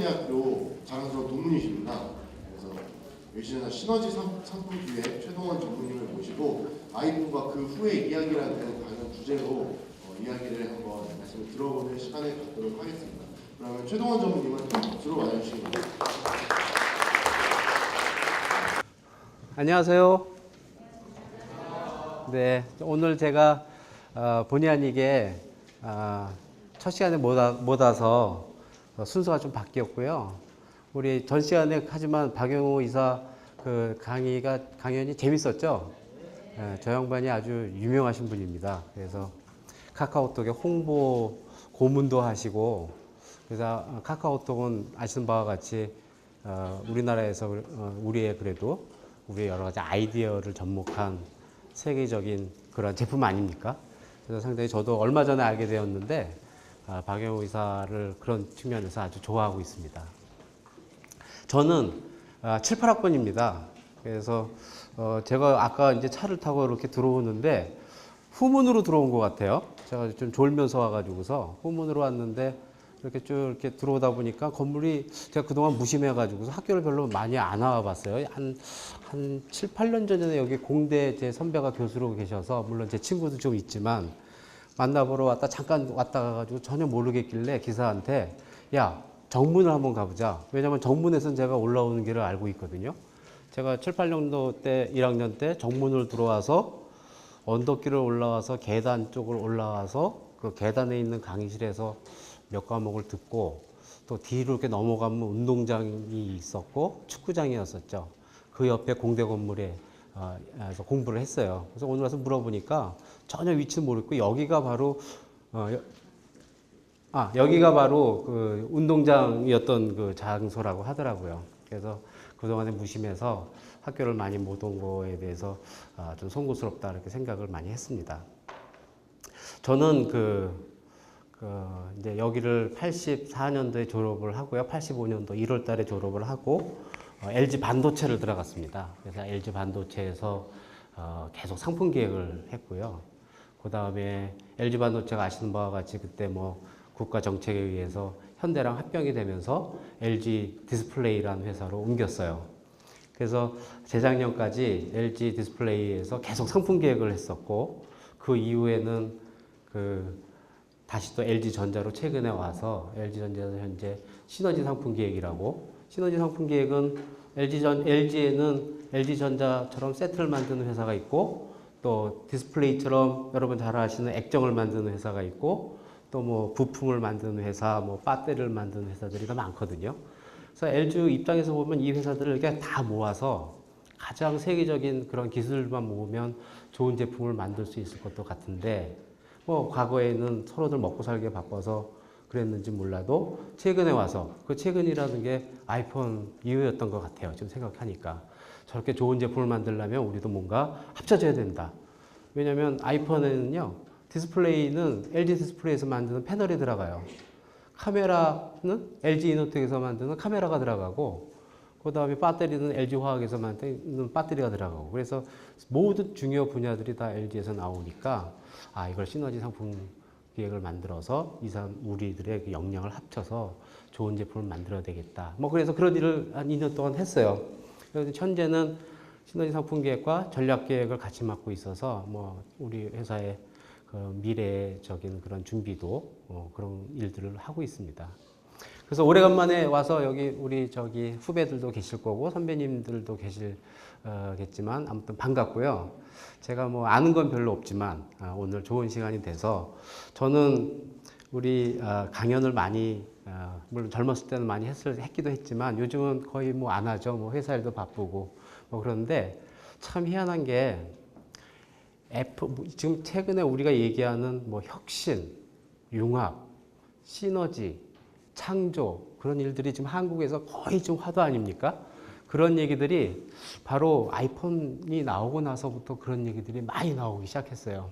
신한대학교 자랑스러운 동문이십니다. 그래서 역시나 시너지 상품 기획 최동원 전무님을 모시고 아이폰과 그 후의 이야기라는 관련 주제로 이야기를 한번 말씀을 들어보는 시간을 갖도록 하겠습니다. 그러면 최동원 전무님은 박수로 맞아주시기 바랍니다. 안녕하세요. 네, 오늘 제가 본의 아니게 첫 시간에 못 와서 순서가 좀 바뀌었고요. 우리 전 시간에 하지만 박영호 이사 그 강연이 재밌었죠? 네, 저 양반이 아주 유명하신 분입니다. 그래서 카카오톡에 홍보 고문도 하시고, 그래서 카카오톡은 아시는 바와 같이 우리나라에서 우리의 여러 가지 아이디어를 접목한 세계적인 그런 제품 아닙니까? 그래서 상당히 저도 얼마 전에 알게 되었는데 박영호 이사를 그런 측면에서 아주 좋아하고 있습니다. 저는 7, 8학번입니다. 그래서 제가 아까 이제 차를 타고 이렇게 들어오는데 후문으로 들어온 것 같아요. 제가 좀 졸면서 와가지고서 후문으로 왔는데 이렇게 쭉 이렇게 들어오다 보니까 건물이 제가 그동안 무심해가지고서 학교를 별로 많이 안 와봤어요. 한 7, 8년 전에 여기 공대 제 선배가 교수로 계셔서 물론 제 친구도 좀 있지만 만나보러 잠깐 왔다 가가지고 전혀 모르겠길래 기사한테 야, 정문을 한번 가보자. 왜냐면 정문에서는 제가 올라오는 길을 알고 있거든요. 제가 7, 8년도 때 1학년 때 정문을 들어와서 언덕길을 올라와서 계단 쪽을 올라와서 그 계단에 있는 강의실에서 몇 과목을 듣고 또 뒤로 이렇게 넘어가면 운동장이 있었고 축구장이었었죠. 그 옆에 공대 건물에 서 공부를 했어요. 그래서 오늘 와서 물어보니까 전혀 위치를 모르겠고 여기가 바로 그 운동장이었던 그 장소라고 하더라고요. 그래서 그동안에 무심해서 학교를 많이 못 온 거에 대해서 좀 송구스럽다 이렇게 생각을 많이 했습니다. 저는 이제 여기를 84년도에 졸업을 하고요. 85년도 1월 달에 졸업을 하고 LG 반도체를 들어갔습니다. 그래서 LG 반도체에서 계속 상품 기획을 했고요. 그 다음에 LG 반도체가 아시는 바와 같이 그때 뭐 국가 정책에 의해서 현대랑 합병이 되면서 LG 디스플레이라는 회사로 옮겼어요. 그래서 재작년까지 LG 디스플레이에서 계속 상품 기획을 했었고 그 이후에는 다시 또 LG전자로 최근에 와서 LG전자에서 현재 시너지 상품 기획이라고, 시너지 상품 기획은 LG에는 LG전자처럼 세트를 만드는 회사가 있고 또 디스플레이처럼 여러분 잘 아시는 액정을 만드는 회사가 있고 또 뭐 부품을 만드는 회사, 뭐 배터리를 만드는 회사들이 더 많거든요. 그래서 LG 입장에서 보면 이 회사들을 이렇게 다 모아서 가장 세계적인 그런 기술만 모으면 좋은 제품을 만들 수 있을 것도 같은데 뭐 과거에는 서로들 먹고 살기에 바빠서 그랬는지 몰라도 최근에 와서 그 최근이라는 게 아이폰 이후였던 것 같아요. 지금 생각하니까 저렇게 좋은 제품을 만들려면 우리도 뭔가 합쳐져야 된다. 왜냐하면 아이폰에는요 디스플레이는 LG 디스플레이에서 만드는 패널이 들어가요. 카메라는 LG 이노텍에서 만드는 카메라가 들어가고 그 다음에 배터리는 LG 화학에서 만드는 배터리가 들어가고 그래서 모든 중요 분야들이 다 LG에서 나오니까 이걸 시너지 상품 기획을 만들어서 우리들의 그 역량을 합쳐서 좋은 제품을 만들어야 되겠다. 뭐 그래서 그런 일을 한 2년 동안 했어요. 그래서 현재는 시너지 상품 기획과 전략 기획을 같이 맡고 있어서 뭐 우리 회사의 그 미래적인 그런 준비도 그런 일들을 하고 있습니다. 그래서 오래간만에 와서 여기 우리 후배들도 계실 거고 선배님들도 계실겠지만 아무튼 반갑고요. 제가 뭐 아는 건 별로 없지만 오늘 좋은 시간이 돼서 저는 우리 강연을 많이 물론 젊었을 때는 많이 했기도 했지만 요즘은 거의 뭐 안 하죠. 뭐 회사 일도 바쁘고 뭐 그런데 참 희한한 게 지금 최근에 우리가 얘기하는 뭐 혁신, 융합, 시너지, 창조 그런 일들이 지금 한국에서 거의 좀 화두 아닙니까? 그런 얘기들이 바로 아이폰이 나오고 나서부터 그런 얘기들이 많이 나오기 시작했어요.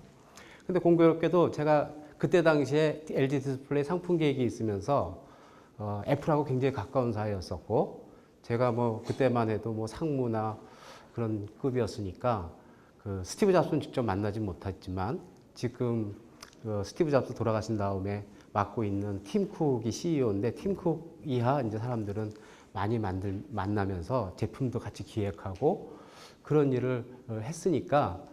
근데 공교롭게도 제가 그때 당시에 LG 디스플레이 상품 계획이 있으면서 애플하고 굉장히 가까운 사이였었고 제가 뭐 그때만 해도 뭐 상무나 그런 급이었으니까 스티브 잡스는 직접 만나지 못했지만 지금 스티브 잡스 돌아가신 다음에 맡고 있는 팀쿡이 CEO인데 팀쿡 이하 이제 사람들은 많이 만나면서 제품도 같이 기획하고 그런 일을 했으니까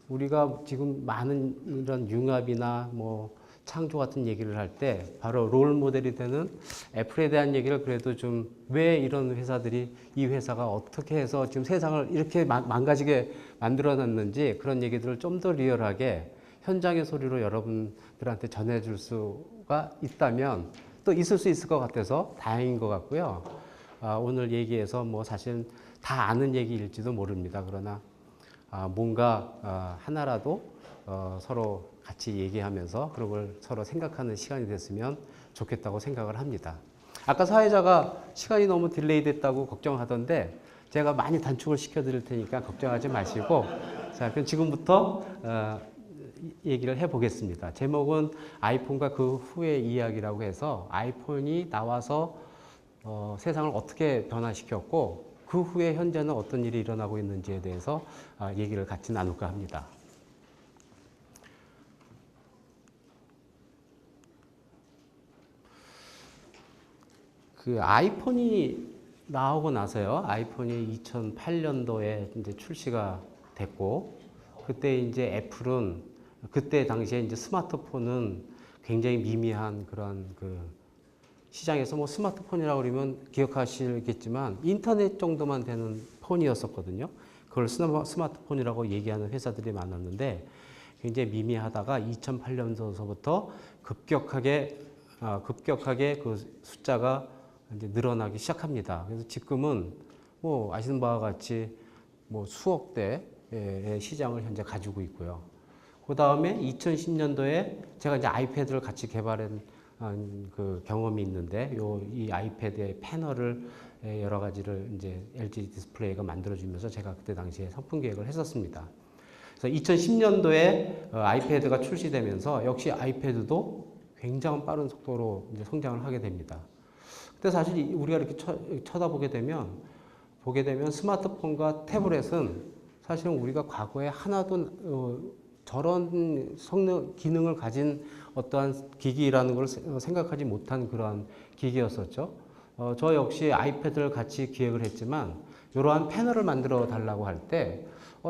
우리가 지금 많은 이런 융합이나 뭐 창조 같은 얘기를 할 때 바로 롤 모델이 되는 애플에 대한 얘기를 그래도 좀 왜 이런 회사들이 이 회사가 어떻게 해서 지금 세상을 이렇게 망가지게 만들어 놨는지 그런 얘기들을 좀 더 리얼하게 현장의 소리로 여러분들한테 전해줄 수가 있다면 또 있을 수 있을 것 같아서 다행인 것 같고요. 오늘 얘기해서 뭐 사실 다 아는 얘기일지도 모릅니다. 그러나 뭔가 하나라도 서로 같이 얘기하면서 그런 걸 서로 생각하는 시간이 됐으면 좋겠다고 생각을 합니다. 아까 사회자가 시간이 너무 딜레이 됐다고 걱정하던데 제가 많이 단축을 시켜드릴 테니까 걱정하지 마시고 자, 그럼 지금부터 얘기를 해보겠습니다. 제목은 아이폰과 그 후의 이야기라고 해서 아이폰이 나와서 세상을 어떻게 변화시켰고 그 후에 현재는 어떤 일이 일어나고 있는지에 대해서 얘기를 같이 나눌까 합니다. 그 아이폰이 나오고 나서요. 아이폰이 2008년도에 이제 출시가 됐고 그때 이제 애플은 그때 당시에 이제 스마트폰은 굉장히 미미한 그런 그 시장에서 뭐 스마트폰이라고 그러면 기억하시겠지만 인터넷 정도만 되는 폰이었었거든요. 그걸 스마트폰이라고 얘기하는 회사들이 많았는데 굉장히 미미하다가 2008년도서부터 급격하게 그 숫자가 이제 늘어나기 시작합니다. 그래서 지금은 뭐 아시는 바와 같이 뭐 수억 대의 시장을 현재 가지고 있고요. 그 다음에 2010년도에 제가 이제 아이패드를 같이 개발한 그 경험이 있는데 이 아이패드의 패널을 여러 가지를 이제 LG 디스플레이가 만들어주면서 제가 그때 당시에 상품 기획을 했었습니다. 그래서 2010년도에 아이패드가 출시되면서 역시 아이패드도 굉장히 빠른 속도로 이제 성장을 하게 됩니다. 근데 사실 우리가 이렇게 쳐다보게 되면 스마트폰과 태블릿은 사실은 우리가 과거에 하나도 저런 기능을 가진 어떠한 기기라는 걸 생각하지 못한 그러한 기기였었죠. 저 역시 아이패드를 같이 기획을 했지만 이러한 패널을 만들어 달라고 할 때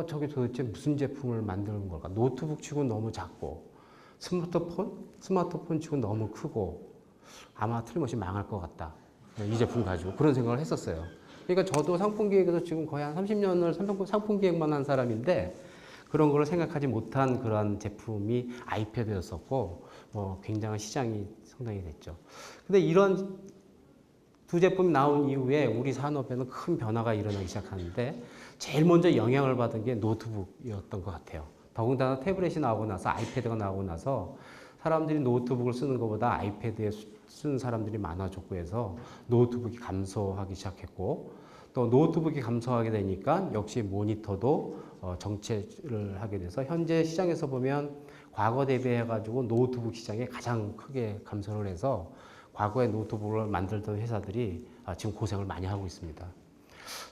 저게 도대체 무슨 제품을 만드는 걸까? 노트북 치고 너무 작고 스마트폰 치고 너무 크고 아마 틀림없이 망할 것 같다. 이 제품 가지고 그런 생각을 했었어요. 그러니까 저도 상품 기획에서 지금 거의 한 30년을 상품 기획만 한 사람인데 그런 걸 생각하지 못한 그런 제품이 아이패드였었고 굉장한 시장이 성장이 됐죠. 근데 이런 두 제품이 나온 이후에 우리 산업에는 큰 변화가 일어나기 시작하는데 제일 먼저 영향을 받은 게 노트북이었던 것 같아요. 더군다나 태블릿이 나오고 나서 아이패드가 나오고 나서 사람들이 노트북을 쓰는 것보다 아이패드에 쓰는 사람들이 많아졌고 해서 노트북이 감소하기 시작했고 또 노트북이 감소하게 되니까 역시 모니터도 정체를 하게 돼서 현재 시장에서 보면 과거 대비해 가지고 노트북 시장이 가장 크게 감소를 해서 과거에 노트북을 만들던 회사들이 지금 고생을 많이 하고 있습니다.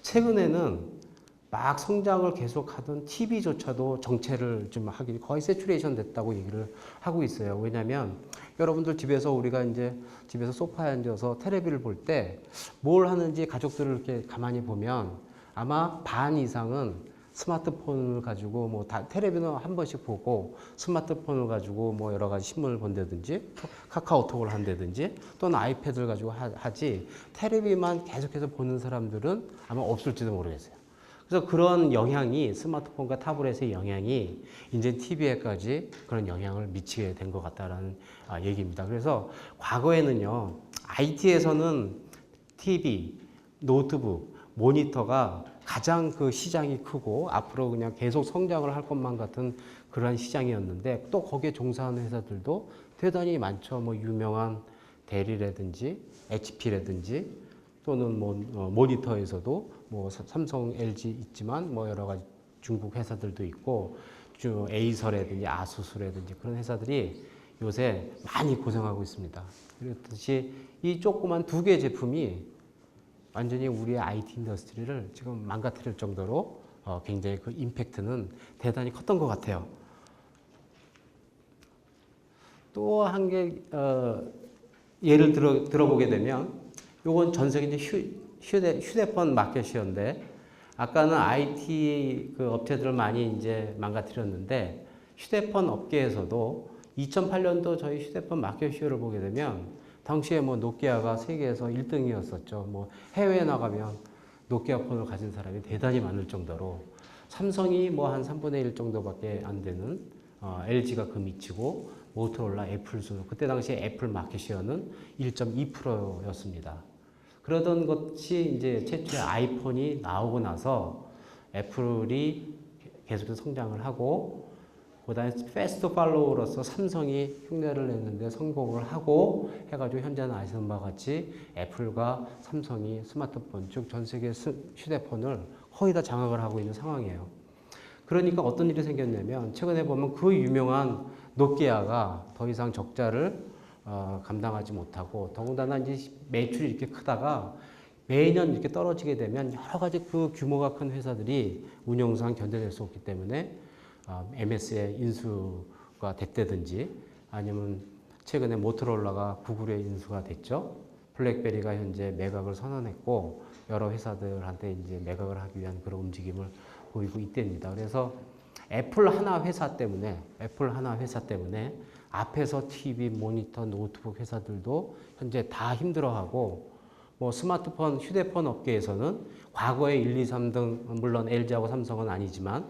최근에는 막 성장을 계속하던 TV조차도 정체를 좀 하기 거의 세츄레이션 됐다고 얘기를 하고 있어요. 왜냐하면 여러분들 집에서 우리가 이제 집에서 소파에 앉아서 텔레비를 볼 때 뭘 하는지 가족들을 이렇게 가만히 보면 아마 반 이상은 스마트폰을 가지고 뭐 다 텔레비는 한 번씩 보고 스마트폰을 가지고 뭐 여러 가지 신문을 본다든지 카카오톡을 한다든지 또는 아이패드를 가지고 하지 텔레비만 계속해서 보는 사람들은 아마 없을지도 모르겠어요. 그래서 그런 영향이 스마트폰과 타블렛의 영향이 이제 TV에까지 그런 영향을 미치게 된 것 같다라는 얘기입니다. 그래서 과거에는요, IT에서는 TV, 노트북, 모니터가 가장 그 시장이 크고 앞으로 그냥 계속 성장을 할 것만 같은 그런 시장이었는데 또 거기에 종사하는 회사들도 대단히 많죠. 뭐 유명한 델이라든지 HP라든지 또는 뭐 모니터에서도 뭐 삼성, LG 있지만 뭐 여러 가지 중국 회사들도 있고 에이서라든지 아수스라든지 그런 회사들이 요새 많이 고생하고 있습니다. 그렇듯이 이 조그만 두 개 제품이 완전히 우리의 IT 인더스트리를 지금 망가뜨릴 정도로 굉장히 그 임팩트는 대단히 컸던 것 같아요. 또 한 개 예를 들어보게 되면 요건 전 세계 이제 휴대폰 마켓이었는데 아까는 IT 그 업체들을 많이 이제 망가뜨렸는데 휴대폰 업계에서도 2008년도 저희 휴대폰 마켓 시어를 보게 되면 당시에 뭐 노키아가 세계에서 1등이었었죠. 뭐 해외에 나가면 노키아 폰을 가진 사람이 대단히 많을 정도로 삼성이 뭐 한 3분의 1 정도밖에 안 되는 LG가 그 밑이고 모토로라, 애플 순으로 그때 당시에 애플 마켓 시어는 1.2%였습니다. 그러던 것이 이제 최초의 아이폰이 나오고 나서 애플이 계속해서 성장을 하고 그다음에 패스트 팔로우로서 삼성이 흉내를 냈는데 성공을 하고 해가지고 현재는 아시는 바와 같이 애플과 삼성이 스마트폰 즉 전 세계 휴대폰을 거의 다 장악을 하고 있는 상황이에요. 그러니까 어떤 일이 생겼냐면 최근에 보면 그 유명한 노키아가 더 이상 적자를 감당하지 못하고 더군다나 이제 매출이 이렇게 크다가 매년 이렇게 떨어지게 되면 여러 가지 그 규모가 큰 회사들이 운영상 견뎌낼 수 없기 때문에 MS의 인수가 됐다든지 아니면 최근에 모토로라가 구글의 인수가 됐죠. 블랙베리가 현재 매각을 선언했고 여러 회사들한테 이제 매각을 하기 위한 그런 움직임을 보이고 있답니다. 그래서 애플 하나 회사 때문에 앞에서 TV, 모니터, 노트북 회사들도 현재 다 힘들어하고 뭐 스마트폰, 휴대폰 업계에서는 과거에 1, 2, 3등 물론 LG하고 삼성은 아니지만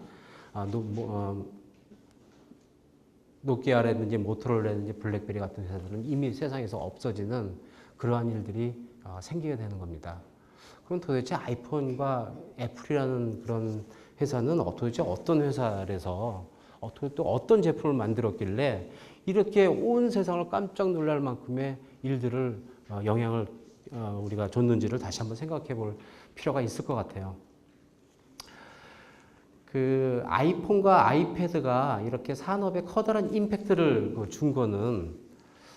노키아라든지 모토로라든지 블랙베리 같은 회사들은 이미 세상에서 없어지는 그러한 일들이 생기게 되는 겁니다. 그럼 도대체 아이폰과 애플이라는 그런 회사는 도대체 어떤 회사라서 또 어떤 제품을 만들었길래 이렇게 온 세상을 깜짝 놀랄 만큼의 일들을 영향을 우리가 줬는지를 다시 한번 생각해 볼 필요가 있을 것 같아요. 그 아이폰과 아이패드가 이렇게 산업에 커다란 임팩트를 준 거는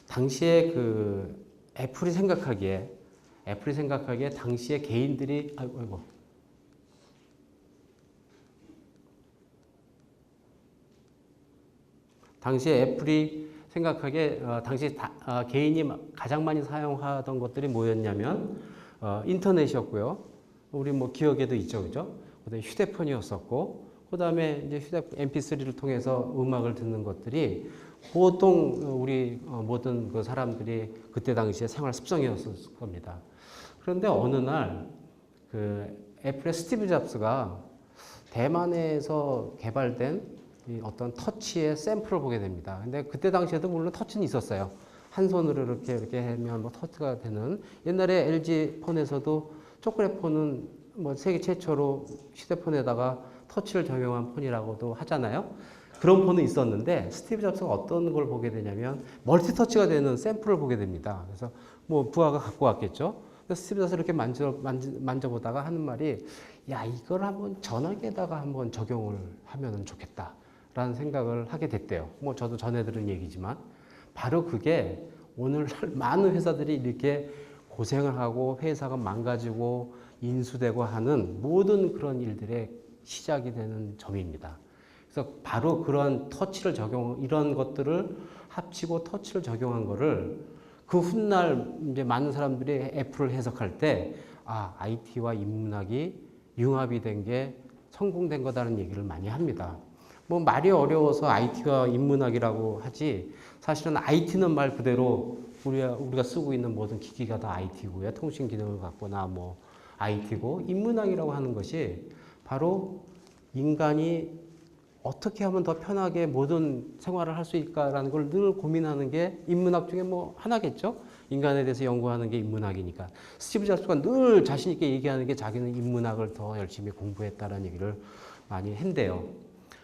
당시에 그 애플이 생각하기에 당시에 개인들이 당시에 애플이 생각하기에 당시 개인이 가장 많이 사용하던 것들이 뭐였냐면 인터넷이었고요. 우리 뭐 기억에도 있죠, 그죠? 그다음에 휴대폰이었었고, 그다음에 이제 MP3를 통해서 음악을 듣는 것들이 보통 우리 모든 그 사람들이 그때 당시에 생활 습성이었을 겁니다. 그런데 어느 날 그 애플의 스티브 잡스가 대만에서 개발된 이 어떤 터치의 샘플을 보게 됩니다. 근데 그때 당시에도 물론 터치는 있었어요. 한 손으로 이렇게 하면 뭐 터치가 되는 옛날에 LG 폰에서도 초콜릿 폰은 뭐 세계 최초로 휴대폰에다가 터치를 적용한 폰이라고도 하잖아요. 그런 폰은 있었는데 스티브 잡스가 어떤 걸 보게 되냐면 멀티터치가 되는 샘플을 보게 됩니다. 그래서 뭐 부하가 갖고 왔겠죠. 그래서 스티브 잡스 이렇게 만져보다가 하는 말이 야 이걸 한번 전화기에다가 한번 적용을 하면 좋겠다 라는 생각을 하게 됐대요. 뭐 저도 전해 들은 얘기지만 바로 그게 오늘날 많은 회사들이 이렇게 고생을 하고 회사가 망가지고 인수되고 하는 모든 그런 일들의 시작이 되는 점입니다. 그래서 바로 그런 터치를 이런 것들을 합치고 터치를 적용한 거를 그 훗날 이제 많은 사람들이 애플을 해석할 때 IT와 인문학이 융합이 된 게 성공된 거다라는 얘기를 많이 합니다. 뭐 말이 어려워서 IT와 인문학이라고 하지 사실은 IT는 말 그대로 우리가 쓰고 있는 모든 기기가 다 IT고요. 통신 기능을 갖거나 뭐 IT고 인문학이라고 하는 것이 바로 인간이 어떻게 하면 더 편하게 모든 생활을 할 수 있을까라는 걸 늘 고민하는 게 인문학 중에 뭐 하나겠죠. 인간에 대해서 연구하는 게 인문학이니까. 스티브 잡스가 늘 자신 있게 얘기하는 게 자기는 인문학을 더 열심히 공부했다라는 얘기를 많이 한대요.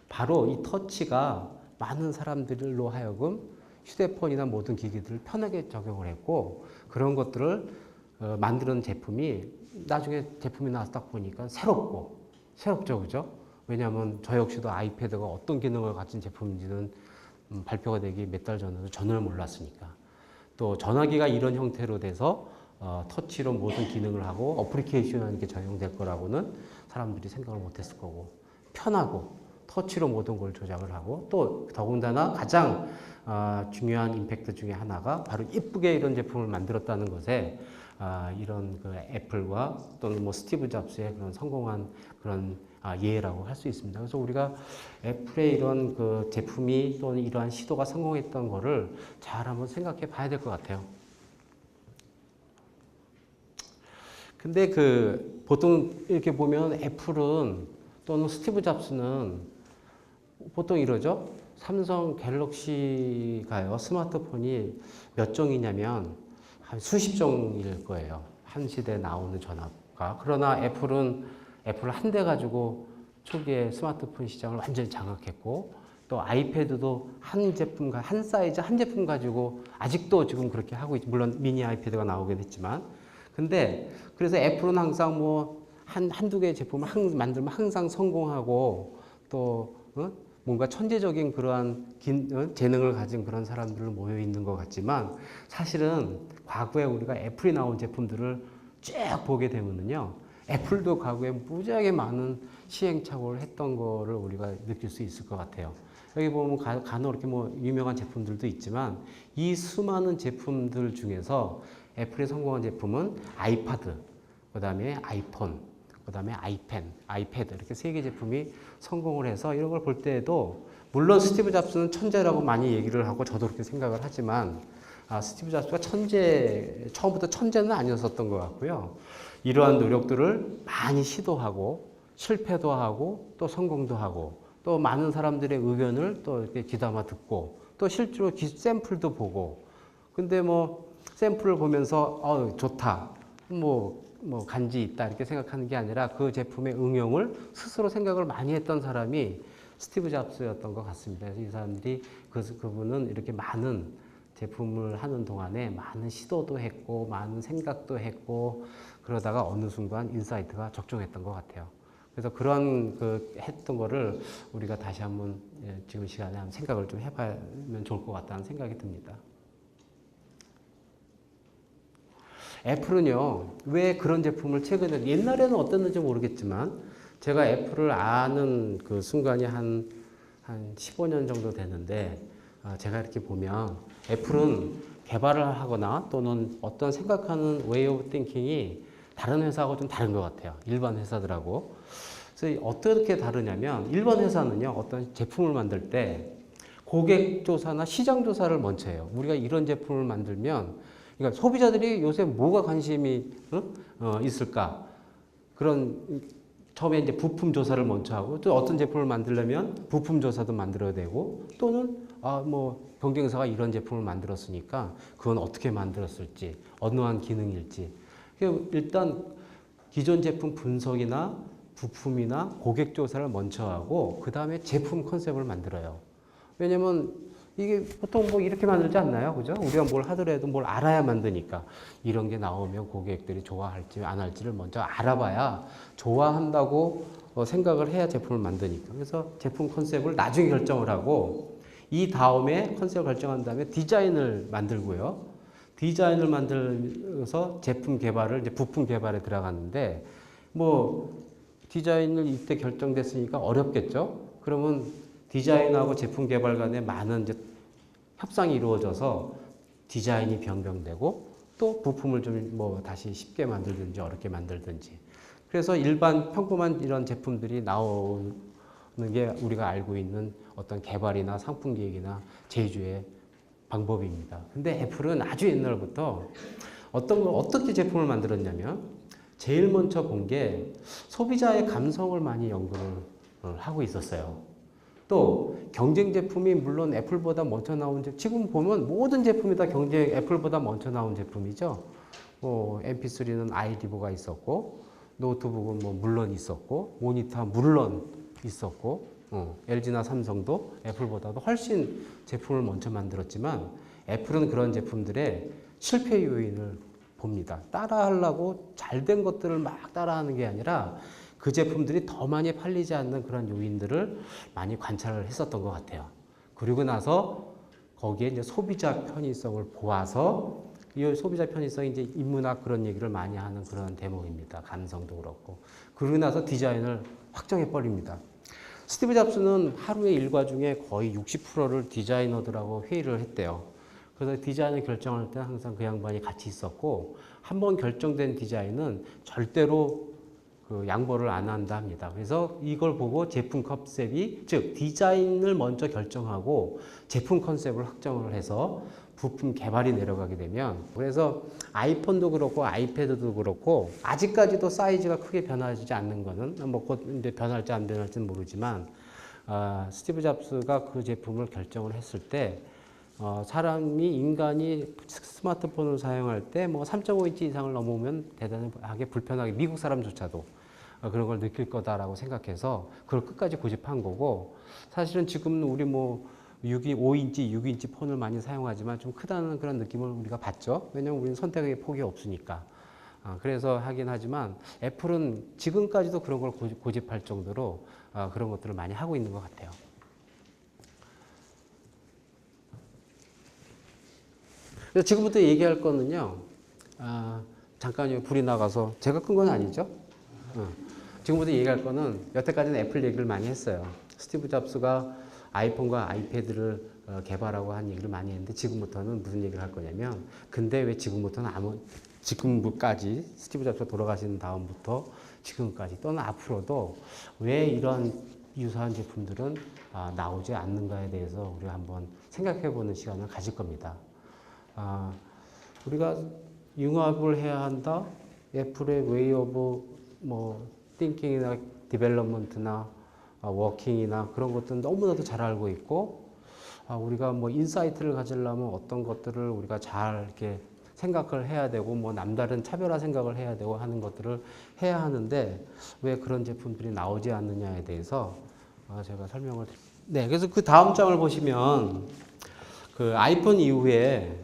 바로 이 터치가 많은 사람들로 하여금 휴대폰이나 모든 기기들을 편하게 적용을 했고 그런 것들을 만드는 제품이 나중에 제품이 나와서 딱 보니까 새롭죠, 그죠? 왜냐하면 저 역시도 아이패드가 어떤 기능을 가진 제품인지는 발표가 되기 몇 달 전에도 전혀 몰랐으니까. 또 전화기가 이런 형태로 돼서 터치로 모든 기능을 하고 어플리케이션이 이렇게 적용될 거라고는 사람들이 생각을 못했을 거고 편하고 터치로 모든 걸 조작을 하고 또 더군다나 가장 중요한 임팩트 중에 하나가 바로 이쁘게 이런 제품을 만들었다는 것에 이런 그 애플과 또는 뭐 스티브 잡스의 그런 성공한 그런 예라고 할 수 있습니다. 그래서 우리가 애플의 이런 그 제품이 또는 이러한 시도가 성공했던 거를 잘 한번 생각해 봐야 될 것 같아요. 근데 그 보통 이렇게 보면 애플은 또는 스티브 잡스는 보통 이러죠. 삼성 갤럭시가요, 스마트폰이 몇 종이냐면 한 수십 종일 거예요. 한 시대에 나오는 전압과. 그러나 애플은 애플 한 대 가지고 초기에 스마트폰 시장을 완전히 장악했고 또 아이패드도 한 제품, 한 사이즈, 한 제품 가지고 아직도 지금 그렇게 하고 있죠. 물론 미니 아이패드가 나오긴 했지만. 근데 그래서 애플은 항상 뭐 한두 개의 제품을 만들면 항상 성공하고 또 뭔가 천재적인 그러한 재능을 가진 그런 사람들 모여 있는 것 같지만 사실은 과거에 우리가 애플이 나온 제품들을 쭉 보게 되면은요, 애플도 과거에 무지하게 많은 시행착오를 했던 거를 우리가 느낄 수 있을 것 같아요. 여기 보면 간혹 이렇게 뭐 유명한 제품들도 있지만 이 수많은 제품들 중에서 애플이 성공한 제품은 아이패드, 그 다음에 아이폰, 그 다음에 아이패드 이렇게 세 개 제품이 성공을 해서 이런 걸 볼 때에도 물론 스티브 잡스는 천재라고 많이 얘기를 하고 저도 그렇게 생각을 하지만 스티브 잡스가 처음부터 천재는 아니었었던 것 같고요. 이러한 노력들을 많이 시도하고 실패도 하고 또 성공도 하고 또 많은 사람들의 의견을 또 이렇게 귀담아 듣고 또 실제로 샘플도 보고 근데 뭐 샘플을 보면서 좋다 뭐 간지 있다 이렇게 생각하는 게 아니라 그 제품의 응용을 스스로 생각을 많이 했던 사람이 스티브 잡스였던 것 같습니다. 그래서 이 사람들이 그분은 이렇게 많은 제품을 하는 동안에 많은 시도도 했고 많은 생각도 했고 그러다가 어느 순간 인사이트가 적중했던 것 같아요. 그래서 그런 했던 거를 우리가 다시 한번 지금 시간에 한번 생각을 좀 해보면 좋을 것 같다는 생각이 듭니다. 애플은요, 왜 그런 제품을 최근에, 옛날에는 어땠는지 모르겠지만, 제가 애플을 아는 그 순간이 한 15년 정도 됐는데, 제가 이렇게 보면, 애플은 개발을 하거나 또는 어떤 생각하는 웨이 오브 띵킹이 다른 회사하고 좀 다른 것 같아요. 일반 회사들하고. 그래서 어떻게 다르냐면, 일반 회사는요, 어떤 제품을 만들 때, 고객 조사나 시장 조사를 먼저 해요. 우리가 이런 제품을 만들면, 그러니까 소비자들이 요새 뭐가 관심이 있을까? 그런 처음에 이제 부품 조사를 먼저 하고 또 어떤 제품을 만들려면 부품 조사도 만들어야 되고 또는 뭐 경쟁사가 이런 제품을 만들었으니까 그건 어떻게 만들었을지 어떠한 기능일지 일단 기존 제품 분석이나 부품이나 고객 조사를 먼저 하고 그 다음에 제품 컨셉을 만들어요. 왜냐면 이게 보통 뭐 이렇게 만들지 않나요? 그죠? 우리가 뭘 하더라도 뭘 알아야 만드니까. 이런 게 나오면 고객들이 좋아할지 안 할지를 먼저 알아봐야 좋아한다고 생각을 해야 제품을 만드니까. 그래서 제품 컨셉을 나중에 결정을 하고 이 다음에 컨셉을 결정한 다음에 디자인을 만들고요. 디자인을 만들어서 제품 개발을 이제 부품 개발에 들어갔는데 뭐 디자인을 이때 결정됐으니까 어렵겠죠? 그러면 디자인하고 제품 개발 간에 많은 이제 협상이 이루어져서 디자인이 변경되고 또 부품을 좀 뭐 다시 쉽게 만들든지 어렵게 만들든지 그래서 일반 평범한 이런 제품들이 나오는 게 우리가 알고 있는 어떤 개발이나 상품 기획이나 제조의 방법입니다. 근데 애플은 아주 옛날부터 어떻게 제품을 만들었냐면 제일 먼저 본 게 소비자의 감성을 많이 연구를 하고 있었어요. 또 경쟁 제품이 물론 애플보다 먼저 나온 지금 보면 모든 제품이 다 애플보다 먼저 나온 제품이죠. MP3는 아이리보가 있었고 노트북은 뭐 물론 있었고 모니터 물론 있었고 LG나 삼성도 애플보다도 훨씬 제품을 먼저 만들었지만 애플은 그런 제품들의 실패 요인을 봅니다. 따라하려고 잘된 것들을 막 따라하는 게 아니라 그 제품들이 더 많이 팔리지 않는 그런 요인들을 많이 관찰을 했었던 것 같아요. 그리고 나서 거기에 이제 소비자 편의성을 보아서 이 소비자 편의성이 이제 인문학 그런 얘기를 많이 하는 그런 대목입니다. 감성도 그렇고. 그러고 나서 디자인을 확정해 버립니다. 스티브 잡스는 하루의 일과 중에 거의 60%를 디자이너들하고 회의를 했대요. 그래서 디자인을 결정할 때 항상 그 양반이 같이 있었고, 한번 결정된 디자인은 절대로 그 양보를 안 한다 합니다. 그래서 이걸 보고 제품 컨셉이, 즉 디자인을 먼저 결정하고 제품 컨셉을 확정을 해서 부품 개발이 내려가게 되면, 그래서 아이폰도 그렇고 아이패드도 그렇고 아직까지도 사이즈가 크게 변하지 않는 거는 뭐 곧 이제 변할지 안 변할지는 모르지만, 스티브 잡스가 그 제품을 결정을 했을 때 인간이 스마트폰을 사용할 때 뭐 3.5인치 이상을 넘으면 대단하게 불편하게 미국 사람조차도 그런 걸 느낄 거다라고 생각해서 그걸 끝까지 고집한 거고, 사실은 지금 우리 뭐 5인치, 6인치 폰을 많이 사용하지만 좀 크다는 그런 느낌을 우리가 받죠. 왜냐면 우리는 선택의 폭이 없으니까. 그래서 하긴 하지만 애플은 지금까지도 그런 걸 고집할 정도로 그런 것들을 많이 하고 있는 것 같아요. 그래서 지금부터 얘기할 거는요, 잠깐 불이 나가서 제가 끈 건 아니죠. 지금부터 얘기할 거는, 여태까지는 애플 얘기를 많이 했어요. 스티브 잡스가 아이폰과 아이패드를 개발하고 한 얘기를 많이 했는데, 지금부터는 무슨 얘기를 할 거냐면, 근데 왜 지금부터는 지금까지 스티브 잡스가 돌아가신 다음부터 지금까지 또는 앞으로도 왜 이런 유사한 제품들은 나오지 않는가에 대해서 우리가 한번 생각해보는 시간을 가질 겁니다. 우리가 융합을 해야 한다. 애플의 웨이 오브 뭐 띵킹이나 디벨롭먼트나 워킹이나 그런 것들은 너무나도 잘 알고 있고, 우리가 뭐 인사이트를 가지려면 어떤 것들을 우리가 잘 이렇게 생각을 해야 되고, 뭐 남다른 차별화 생각을 해야 되고 하는 것들을 해야 하는데, 왜 그런 제품들이 나오지 않느냐에 대해서 제가 설명을 드립니다. 네, 그래서 그 다음 장을 보시면, 그 아이폰 이후에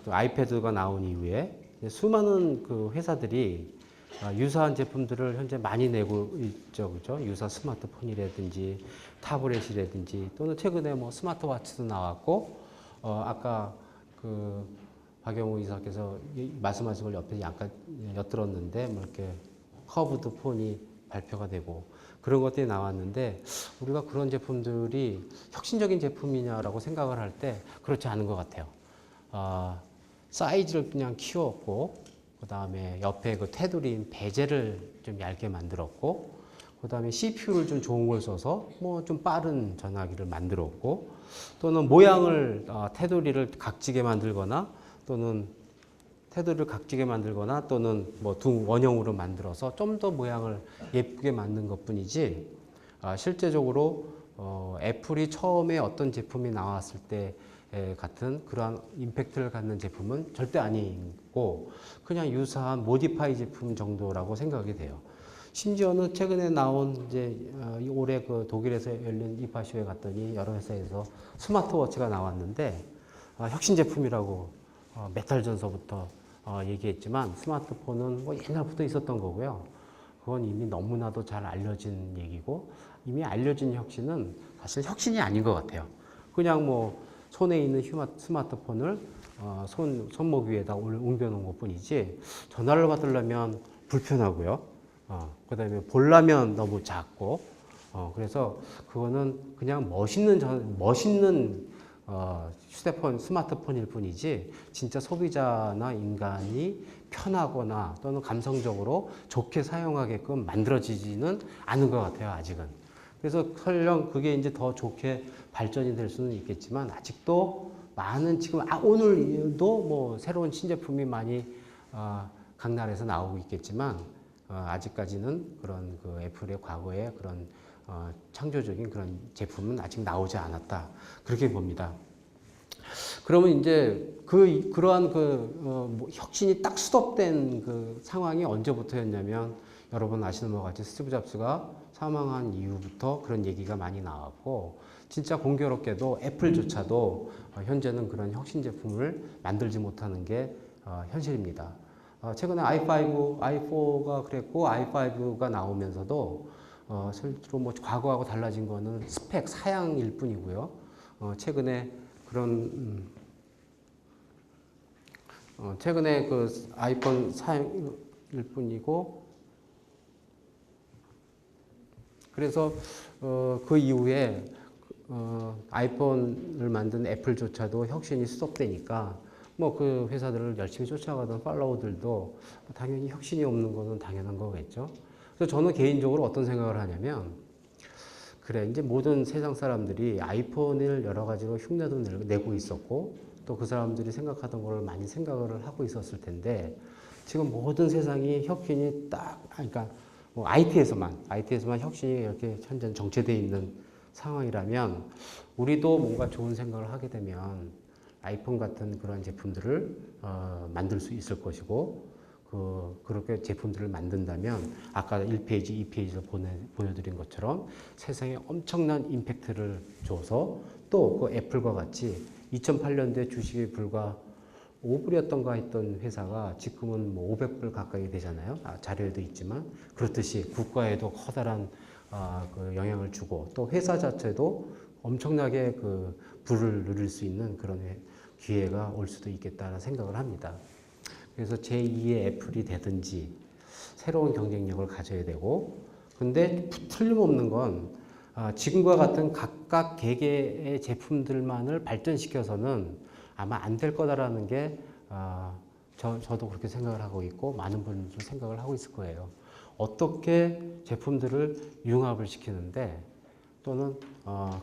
또 아이패드가 나온 이후에 수많은 그 회사들이 유사한 제품들을 현재 많이 내고 있죠, 그죠? 유사 스마트폰이라든지 타블렛이라든지, 또는 최근에 뭐 스마트워치도 나왔고, 아까 그 박영우 이사께서 말씀하신 걸 옆에 약간 엿들었는데, 뭐 이렇게 커브드 폰이 발표가 되고 그런 것들이 나왔는데, 우리가 그런 제품들이 혁신적인 제품이냐라고 생각을 할 때 그렇지 않은 것 같아요. 사이즈를 그냥 키웠고, 그 다음에 옆에 그 테두리인 베젤을 좀 얇게 만들었고, 그 다음에 CPU를 좀 좋은 걸 써서 뭐 좀 빠른 전화기를 만들었고, 또는 모양을 테두리를 각지게 만들거나, 또는 뭐 원형으로 만들어서 좀 더 모양을 예쁘게 만든 것뿐이지, 실제적으로 애플이 처음에 어떤 제품이 나왔을 때 같은 그러한 임팩트를 갖는 제품은 절대 아니고, 그냥 유사한 모디파이 제품 정도라고 생각이 돼요. 심지어는 최근에 나온 이제 올해 그 독일에서 열린 이파쇼에 갔더니 여러 회사에서 스마트워치가 나왔는데, 혁신 제품이라고 몇 달 전서부터 얘기했지만, 스마트폰은 뭐 옛날부터 있었던 거고요. 그건 이미 너무나도 잘 알려진 얘기고, 이미 알려진 혁신은 사실 혁신이 아닌 것 같아요. 그냥 뭐 손에 있는 스마트폰을 손목 위에다 옮겨놓은 것 뿐이지, 전화를 받으려면 불편하고요. 그 다음에 보려면 너무 작고, 그래서 그거는 그냥 멋있는 휴대폰, 스마트폰일 뿐이지, 진짜 소비자나 인간이 편하거나 또는 감성적으로 좋게 사용하게끔 만들어지지는 않은 것 같아요, 아직은. 그래서 설령 그게 이제 더 좋게 발전이 될 수는 있겠지만, 아직도 많은 지금 오늘도 뭐 새로운 신제품이 많이 각 나라에서 나오고 있겠지만, 아직까지는 그런 그 애플의 과거의 그런 창조적인 그런 제품은 아직 나오지 않았다, 그렇게 봅니다. 그러면 이제 그러한 뭐 혁신이 딱 수립된 그 상황이 언제부터였냐면, 여러분 아시는 것 같이 스티브 잡스가 사망한 이후부터 그런 얘기가 많이 나왔고, 진짜 공교롭게도 애플조차도 현재는 그런 혁신 제품을 만들지 못하는 게 현실입니다. 최근에 i4가 그랬고, i5가 나오면서도 실제로 뭐 과거하고 달라진 거는 스펙, 사양일 뿐이고요. 최근에 그 아이폰 사양일 뿐이고, 그래서 그 이후에 아이폰을 만든 애플조차도 혁신이 스톱되니까 뭐 그 회사들을 열심히 쫓아가던 팔로워들도 당연히 혁신이 없는 것은 당연한 거겠죠. 그래서 저는 개인적으로 어떤 생각을 하냐면 그래 이제 모든 세상 사람들이 아이폰을 여러 가지로 흉내도 내고 있었고 또 그 사람들이 생각하던 걸 많이 생각을 하고 있었을 텐데 지금 모든 세상이 혁신이 그러니까 뭐 IT에서만 혁신이 이렇게 현재 정체되어 있는 상황이라면 우리도 뭔가 좋은 생각을 하게 되면 아이폰 같은 그런 제품들을 만들 수 있을 것이고 그렇게 제품들을 만든다면 아까 1페이지, 2페이지를 보여드린 것처럼 세상에 엄청난 임팩트를 줘서 또 그 애플과 같이 2008년도에 주식이 불과 5불이었던가 했던 회사가 지금은 뭐 500불 가까이 되잖아요. 자료에도 있지만 그렇듯이 국가에도 커다란 그 영향을 주고 또 회사 자체도 엄청나게 그 부를 누릴 수 있는 그런 기회가 올 수도 있겠다는 생각을 합니다. 그래서 제2의 애플이 되든지 새로운 경쟁력을 가져야 되고 근데 틀림없는 건 지금과 같은 각각 개개의 제품들만을 발전시켜서는 아마 안 될 거다라는 게 저도 그렇게 생각을 하고 있고 많은 분들도 생각을 하고 있을 거예요. 어떻게 제품들을 융합을 시키는데 또는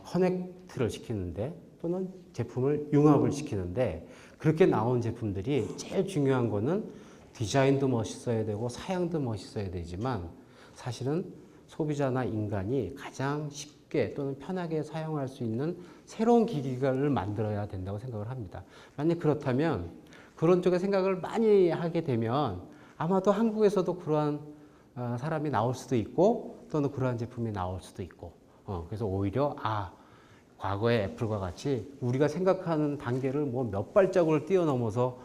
커넥트를 시키는데 또는 제품을 융합을 시키는데 그렇게 나온 제품들이 제일 중요한 거는 디자인도 멋있어야 되고 사양도 멋있어야 되지만 사실은 소비자나 인간이 가장 쉽게 또는 편하게 사용할 수 있는 새로운 기기를 만들어야 된다고 생각을 합니다. 만약 그렇다면 그런 쪽에 생각을 많이 하게 되면 아마도 한국에서도 그러한 사람이 나올 수도 있고 또는 그러한 제품이 나올 수도 있고 그래서 오히려 과거의 애플과 같이 우리가 생각하는 단계를 뭐 몇 발자국을 뛰어넘어서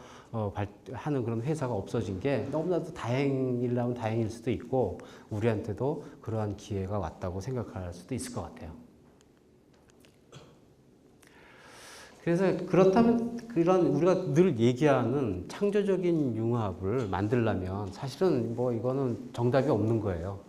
하는 그런 회사가 없어진 게 너무나도 다행이라면 다행일 수도 있고 우리한테도 그러한 기회가 왔다고 생각할 수도 있을 것 같아요. 그래서 그렇다면 그런 우리가 늘 얘기하는 창조적인 융합을 만들려면 사실은 뭐 이거는 정답이 없는 거예요.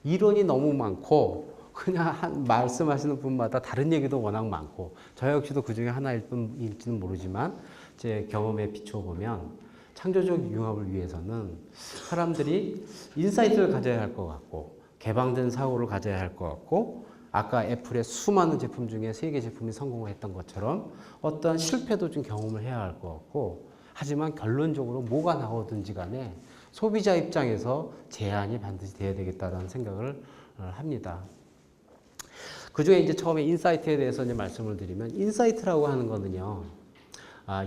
이론이 너무 많고 그냥 말씀하시는 분마다 다른 얘기도 워낙 많고 저 역시도 그 중에 하나일 뿐일지는 모르지만 제 경험에 비춰보면 창조적 융합을 위해서는 사람들이 인사이트를 가져야 할 것 같고 개방된 사고를 가져야 할 것 같고 아까 애플의 수많은 제품 중에 3개 제품이 성공을 했던 것처럼 어떤 실패도 좀 경험을 해야 할 것 같고 하지만 결론적으로 뭐가 나오든지 간에 소비자 입장에서 제한이 반드시 돼야 되겠다는 생각을 합니다. 그 중에 이제 처음에 인사이트에 대해서 이제 말씀을 드리면 인사이트라고 하는 거는요,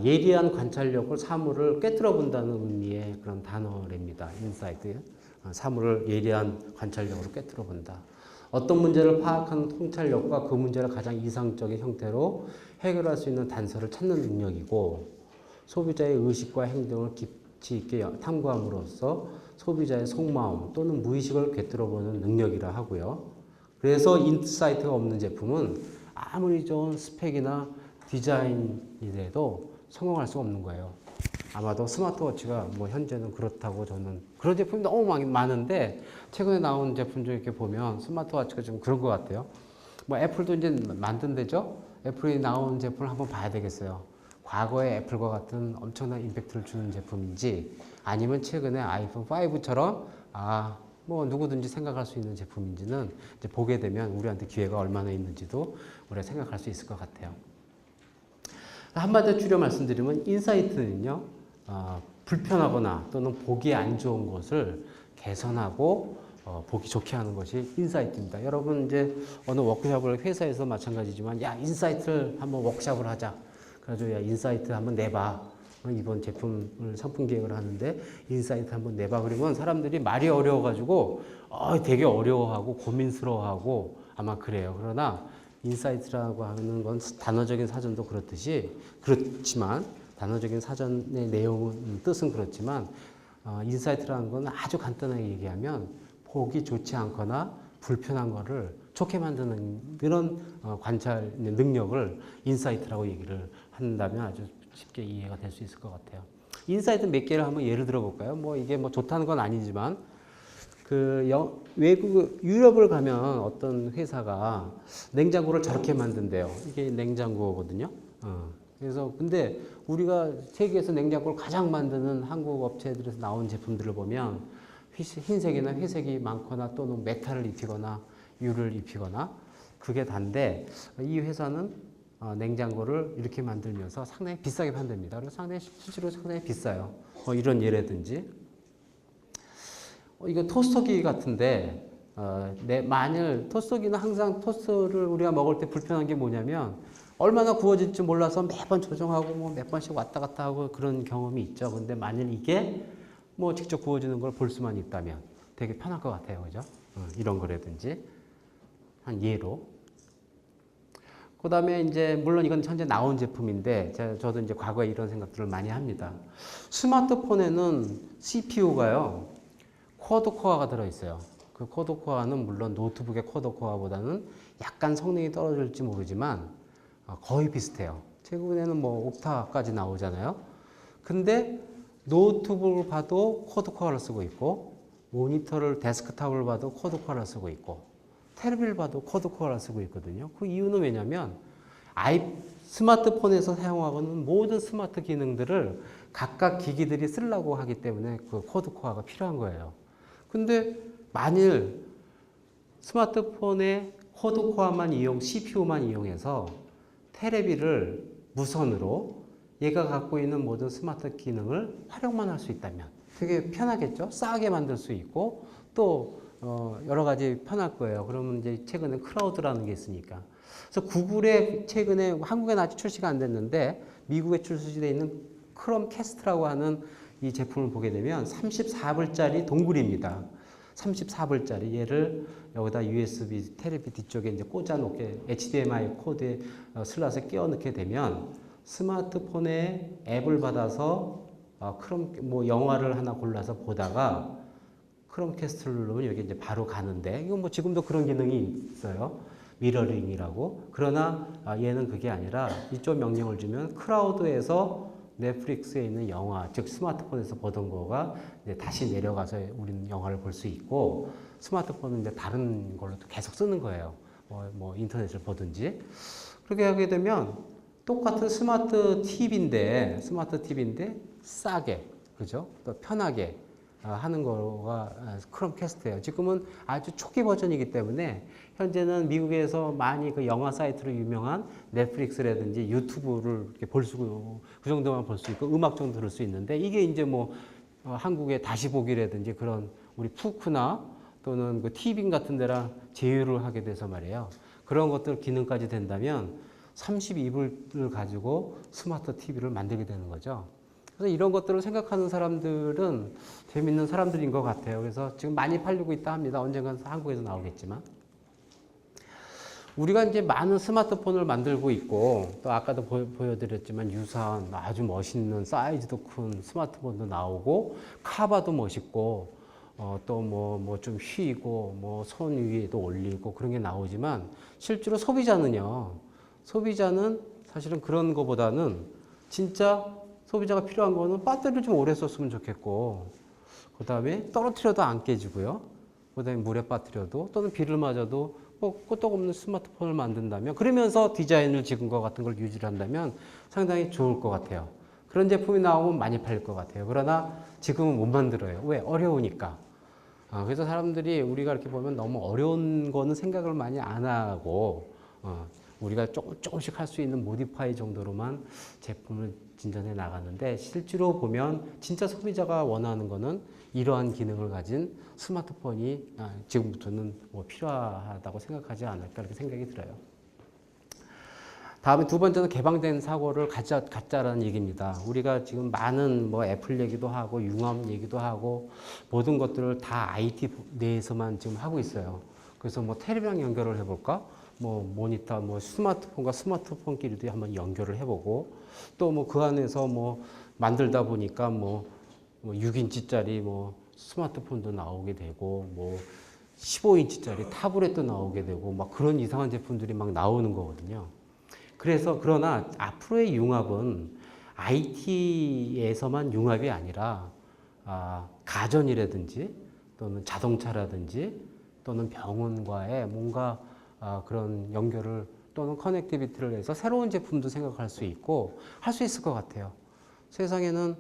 예리한 관찰력을 사물을 꿰뚫어 본다는 의미의 그런 단어랍니다. 인사이트. 사물을 예리한 관찰력으로 꿰뚫어 본다. 어떤 문제를 파악하는 통찰력과 그 문제를 가장 이상적인 형태로 해결할 수 있는 단서를 찾는 능력이고 소비자의 의식과 행동을 깊이 있게 탐구함으로써 소비자의 속마음 또는 무의식을 꿰뚫어 보는 능력이라 하고요. 그래서 인사이트가 없는 제품은 아무리 좋은 스펙이나 디자인이라도 성공할 수 없는 거예요. 아마도 스마트워치가 뭐 현재는 그렇다고 저는 그런 제품이 너무 많은데 최근에 나온 제품 중에 이렇게 보면 스마트워치가 좀 그런 것 같아요. 뭐 애플도 이제 만든대죠. 애플이 나온 제품을 한번 봐야 되겠어요. 과거의 애플과 같은 엄청난 임팩트를 주는 제품인지 아니면 최근에 아이폰 5처럼 뭐 누구든지 생각할 수 있는 제품인지는 이제 보게 되면 우리한테 기회가 얼마나 있는지도 우리가 생각할 수 있을 것 같아요. 한마디로 줄여 말씀드리면 인사이트는요, 불편하거나 또는 보기 안 좋은 것을 개선하고 보기 좋게 하는 것이 인사이트입니다. 여러분 이제 어느 워크숍을 회사에서 마찬가지지만 야 인사이트를 한번 워크숍을 하자. 그래가지고 야 인사이트 한번 내봐. 이번 제품을 상품 기획을 하는데 인사이트 한번 내봐. 그러면 사람들이 말이 어려워가지고 되게 어려워하고 고민스러워하고 아마 그래요. 그러나 인사이트라고 하는 건 단어적인 사전도 그렇지만 단어적인 사전의 내용은 뜻은 그렇지만 인사이트라는 건 아주 간단하게 얘기하면 보기 좋지 않거나 불편한 거를 좋게 만드는 그런 관찰 능력을 인사이트라고 얘기를 한다면 아주 쉽게 이해가 될 수 있을 것 같아요. 인사이트 몇 개를 한번 예를 들어 볼까요? 뭐 이게 뭐 좋다는 건 아니지만 외국 유럽을 가면 어떤 회사가 냉장고를 저렇게 만든대요. 이게 냉장고거든요. 그래서 근데 우리가 세계에서 냉장고를 가장 만드는 한국 업체들에서 나온 제품들을 보면 흰색이나 회색이 많거나 또는 메탈을 입히거나 유를 입히거나 그게 단데 이 회사는 냉장고를 이렇게 만들면서 상당히 비싸게 판답니다. 그래서 실제로 상당히 비싸요. 이런 예라든지 이거 토스터기 같은데 만일 토스터기는 항상 토스터를 우리가 먹을 때 불편한 게 뭐냐면 얼마나 구워질지 몰라서 매번 조정하고 뭐 몇 번씩 왔다 갔다 하고 그런 경험이 있죠. 근데 만일 이게 뭐 직접 구워지는 걸 볼 수만 있다면 되게 편할 것 같아요. 그죠? 이런 거라든지 한 예로. 그 다음에 이제 물론 이건 현재 나온 제품인데 저도 이제 과거에 이런 생각들을 많이 합니다. 스마트폰에는 CPU가요. 쿼드코어가 들어있어요. 그 쿼드코어는 물론 노트북의 쿼드코어보다는 약간 성능이 떨어질지 모르지만 거의 비슷해요. 최근에는 뭐 옥타까지 나오잖아요. 근데 노트북을 봐도 쿼드코어를 쓰고 있고 모니터를 데스크탑을 봐도 쿼드코어를 쓰고 있고 테레비를 봐도 쿼드코어를 쓰고 있거든요. 그 이유는 왜냐면 스마트폰에서 사용하고는 모든 스마트 기능들을 각각 기기들이 쓰려고 하기 때문에 그 쿼드코어가 필요한 거예요. 근데 만일 스마트폰의 쿼드코어만 CPU만 이용해서 테레비를 무선으로 얘가 갖고 있는 모든 스마트 기능을 활용만 할 수 있다면 되게 편하겠죠? 싸게 만들 수 있고 또 여러 가지 편할 거예요. 그러면 이제 최근에 클라우드라는 게 있으니까. 그래서 구글에 최근에 한국에는 아직 출시가 안 됐는데 미국에 출시되어 있는 크롬 캐스트라고 하는 이 제품을 보게 되면 34불짜리 동굴입니다. 34불짜리 얘를 여기다 USB 테레비 뒤쪽에 이제 꽂아 놓게 HDMI 코드에 슬롯에 끼워 넣게 되면 스마트폰에 앱을 받아서 크롬 뭐 영화를 하나 골라서 보다가 크롬캐스트를 누르면 여기 이제 바로 가는데 이건 뭐 지금도 그런 기능이 있어요. 미러링이라고. 그러나 얘는 그게 아니라 이쪽 명령을 주면 클라우드에서 넷플릭스에 있는 영화, 즉 스마트폰에서 보던 거가 이제 다시 내려가서 우리는 영화를 볼 수 있고 스마트폰은 이제 다른 걸로 또 계속 쓰는 거예요. 뭐 인터넷을 보든지. 그렇게 하게 되면 똑같은 스마트 TV인데 싸게, 그죠? 또 편하게 하는 거가 크롬캐스트예요. 지금은 아주 초기 버전이기 때문에 현재는 미국에서 많이 그 영화 사이트로 유명한 넷플릭스라든지 유튜브를 이렇게 그 정도만 볼 수 있고 음악 정도 들을 수 있는데 이게 이제 뭐 한국의 다시 보기라든지 그런 우리 푸크나 또는 그 티빙 같은 데랑 제휴를 하게 돼서 말이에요. 그런 것들 기능까지 된다면 32불을 가지고 스마트 TV를 만들게 되는 거죠. 그래서 이런 것들을 생각하는 사람들은 재밌는 사람들인 것 같아요. 그래서 지금 많이 팔리고 있다 합니다. 언젠간 한국에서 나오겠지만. 우리가 이제 많은 스마트폰을 만들고 있고, 또 아까도 보여드렸지만 유사한 아주 멋있는 사이즈도 큰 스마트폰도 나오고, 카바도 멋있고, 또 뭐 좀 휘고, 뭐 손 위에도 올리고 그런 게 나오지만, 실제로 소비자는 사실은 그런 거보다는 진짜 소비자가 필요한 거는 배터리를 좀 오래 썼으면 좋겠고, 그 다음에 떨어뜨려도 안 깨지고요. 그 다음에 물에 빠뜨려도 또는 비를 맞아도 뭐 끄떡없는 스마트폰을 만든다면, 그러면서 디자인을 지금 것 같은 걸 유지를 한다면 상당히 좋을 것 같아요. 그런 제품이 나오면 많이 팔릴 것 같아요. 그러나 지금은 못 만들어요. 왜? 어려우니까. 그래서 사람들이 우리가 이렇게 보면 너무 어려운 거는 생각을 많이 안 하고, 우리가 조금씩 할 수 있는 모디파이 정도로만 제품을 진전해 나가는데, 실제로 보면 진짜 소비자가 원하는 거는 이러한 기능을 가진 스마트폰이 지금부터는 뭐 필요하다고 생각하지 않을까 이렇게 생각이 들어요. 다음에 두 번째는 개방된 사고를 갖자라는 얘기입니다. 우리가 지금 많은 뭐 애플 얘기도 하고 융합 얘기도 하고 모든 것들을 다 IT 내에서만 지금 하고 있어요. 그래서 뭐 텔레비랑 연결을 해볼까? 뭐 모니터, 뭐 스마트폰과 스마트폰끼리도 한번 연결을 해보고 또 뭐 그 안에서 뭐 만들다 보니까 뭐 6인치짜리 뭐 스마트폰도 나오게 되고 뭐 15인치짜리 타블렛도 나오게 되고 막 그런 이상한 제품들이 막 나오는 거거든요. 그러나 앞으로의 융합은 IT에서만 융합이 아니라 가전이라든지 또는 자동차라든지 또는 병원과의 뭔가 그런 연결을 또는 커넥티비티를 해서 새로운 제품도 생각할 수 있고 할 수 있을 것 같아요. 세상에는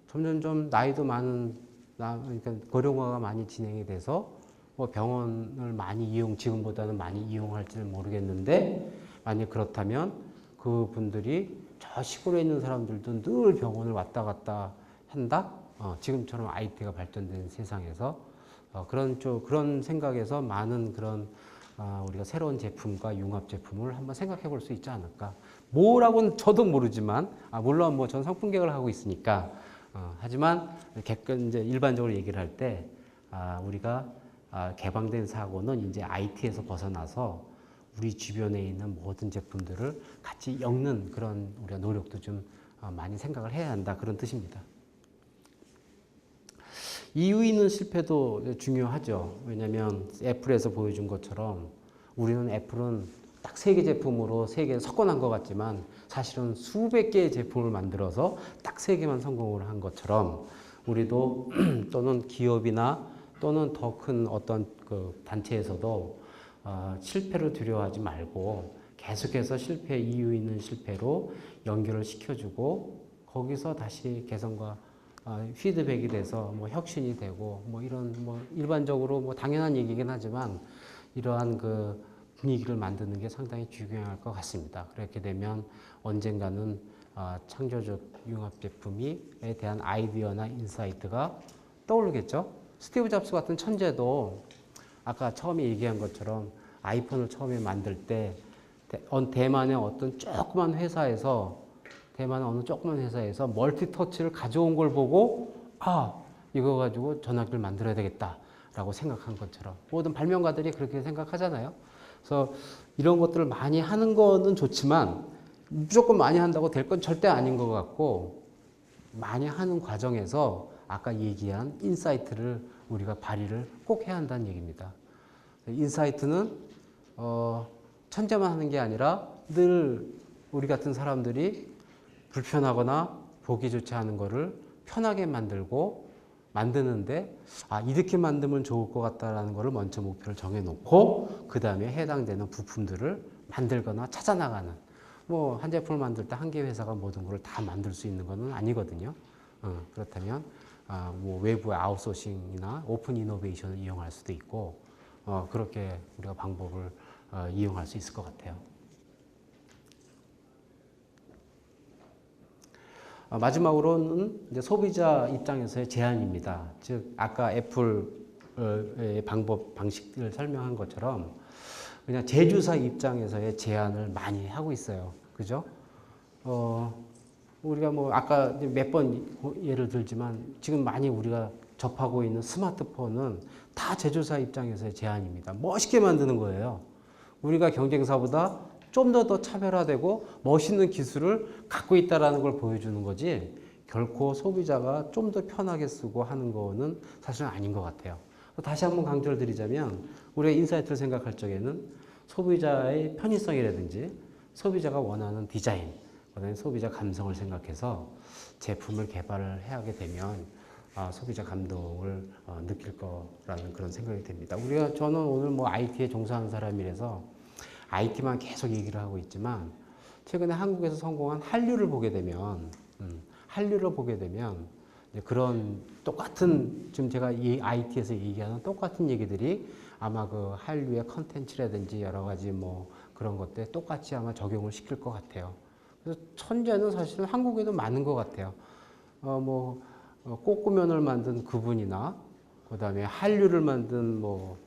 점점점 나이도 많은 그러니까 고령화가 많이 진행이 돼서 뭐 병원을 많이 지금보다는 많이 이용할지는 모르겠는데 만약 그렇다면 그분들이 저 시골에 있는 사람들도 늘 병원을 왔다 갔다 한다. 지금처럼 IT가 발전된 세상에서 그런 생각에서 많은 그런 우리가 새로운 제품과 융합 제품을 한번 생각해 볼 수 있지 않을까. 뭐라고는 저도 모르지만 물론 뭐 전 상품 계획을 하고 있으니까 하지만 이제 일반적으로 얘기를 할 때 우리가 개방된 사고는 이제 IT에서 벗어나서 우리 주변에 있는 모든 제품들을 같이 엮는 그런 우리가 노력도 좀 많이 생각을 해야 한다 그런 뜻입니다. 이유 있는 실패도 중요하죠. 왜냐하면 애플에서 보여준 것처럼 우리는 애플은 딱 3개 제품으로 3개 섞어난 것 같지만 사실은 수백 개의 제품을 만들어서 딱 3개만 성공을 한 것처럼 우리도 또는 기업이나 또는 더 큰 어떤 그 단체에서도 실패를 두려워하지 말고 계속해서 이유 있는 실패로 연결을 시켜주고 거기서 다시 개선과 피드백이 돼서 뭐 혁신이 되고 뭐 이런 뭐 일반적으로 뭐 당연한 얘기긴 하지만 이러한 그 분위기를 만드는 게 상당히 중요할 것 같습니다. 그렇게 되면 언젠가는 창조적 융합 제품에 대한 아이디어나 인사이트가 떠오르겠죠. 스티브 잡스 같은 천재도 아까 처음에 얘기한 것처럼 아이폰을 처음에 만들 때 대만의 어떤 조그만 회사에서 대만의 어느 조그만 회사에서 멀티터치를 가져온 걸 보고 이거 가지고 전화기를 만들어야 되겠다라고 생각한 것처럼 모든 발명가들이 그렇게 생각하잖아요. 그래서 이런 것들을 많이 하는 거는 좋지만 무조건 많이 한다고 될 건 절대 아닌 것 같고 많이 하는 과정에서 아까 얘기한 인사이트를 우리가 발휘를 꼭 해야 한다는 얘기입니다. 인사이트는 천재만 하는 게 아니라 늘 우리 같은 사람들이 불편하거나 보기 좋지 않은 거를 편하게 만드는데 이렇게 만들면 좋을 것 같다라는 거를 먼저 목표를 정해놓고 그 다음에 해당되는 부품들을 만들거나 찾아나가는 뭐 한 제품을 만들 때 한 개 회사가 모든 걸 다 만들 수 있는 것은 아니거든요. 그렇다면 뭐 외부의 아웃소싱이나 오픈 이노베이션을 이용할 수도 있고 그렇게 우리가 방법을 이용할 수 있을 것 같아요. 마지막으로는 이제 소비자 입장에서의 제안입니다. 즉 아까 애플의 방식을 설명한 것처럼 그냥 제조사 입장에서의 제안을 많이 하고 있어요. 그죠? 우리가 뭐 아까 몇 번 예를 들지만 지금 많이 우리가 접하고 있는 스마트폰은 다 제조사 입장에서의 제안입니다. 멋있게 만드는 거예요. 우리가 경쟁사보다 좀 더 차별화되고 멋있는 기술을 갖고 있다는 걸 보여주는 거지 결코 소비자가 좀 더 편하게 쓰고 하는 거는 사실은 아닌 것 같아요. 다시 한번 강조를 드리자면 우리가 인사이트를 생각할 적에는 소비자의 편의성이라든지 소비자가 원하는 디자인, 그다음에 소비자 감성을 생각해서 제품을 개발을 하게 되면 소비자 감동을 느낄 거라는 그런 생각이 듭니다. 저는 오늘 뭐 IT에 종사하는 사람이라서 IT만 계속 얘기를 하고 있지만 최근에 한국에서 성공한 한류를 보게 되면 그런 똑같은 지금 제가 이 IT에서 얘기하는 똑같은 얘기들이 아마 그 한류의 컨텐츠라든지 여러 가지 뭐 그런 것들 똑같이 아마 적용을 시킬 것 같아요. 그래서 천재는 사실은 한국에도 많은 것 같아요. 꼬꾸면을 만든 그분이나 그다음에 한류를 만든 뭐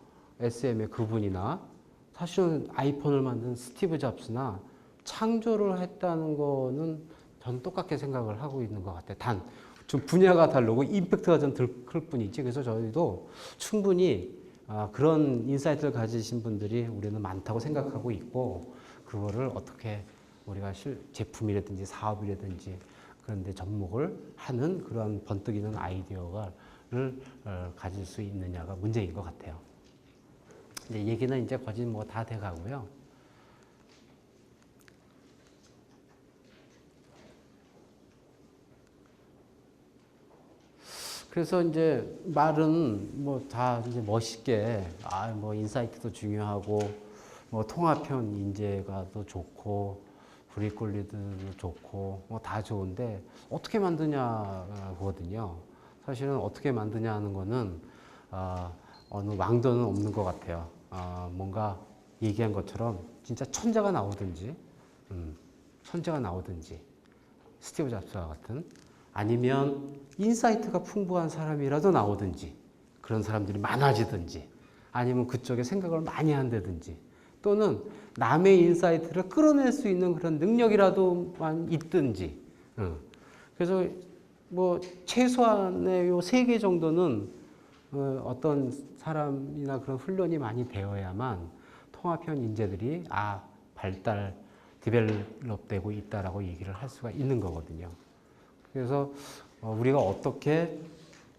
SM의 그분이나 사실은 아이폰을 만든 스티브 잡스나 창조를 했다는 거는 저는 똑같게 생각을 하고 있는 것 같아요. 단, 좀 분야가 다르고 임팩트가 좀 덜 클 뿐이지. 그래서 저희도 충분히 그런 인사이트를 가지신 분들이 우리는 많다고 생각하고 있고, 그거를 어떻게 우리가 제품이라든지 사업이라든지 그런 데 접목을 하는 그런 번뜩이는 아이디어를 가질 수 있느냐가 문제인 것 같아요. 이제 얘기는 이제 거진 뭐 다 돼가고요. 그래서 이제 말은 뭐 다 이제 멋있게 뭐 인사이트도 중요하고 뭐 통합형 인재가 더 좋고 브리콜리드도 좋고 뭐 다 좋은데 어떻게 만드냐거든요. 사실은 어떻게 만드냐 하는 거는 어느 왕도는 없는 것 같아요. 뭔가 얘기한 것처럼 진짜 천재가 나오든지 천재가 나오든지 스티브 잡스와 같은 아니면 인사이트가 풍부한 사람이라도 나오든지 그런 사람들이 많아지든지 아니면 그쪽에 생각을 많이 한다든지 또는 남의 인사이트를 끌어낼 수 있는 그런 능력이라도만 있든지 그래서 뭐 최소한의 요 3개 정도는 어떤 사람이나 그런 훈련이 많이 되어야만 통합형 인재들이 발달, 디벨롭 되고 있다라고 얘기를 할 수가 있는 거거든요. 그래서 우리가 어떻게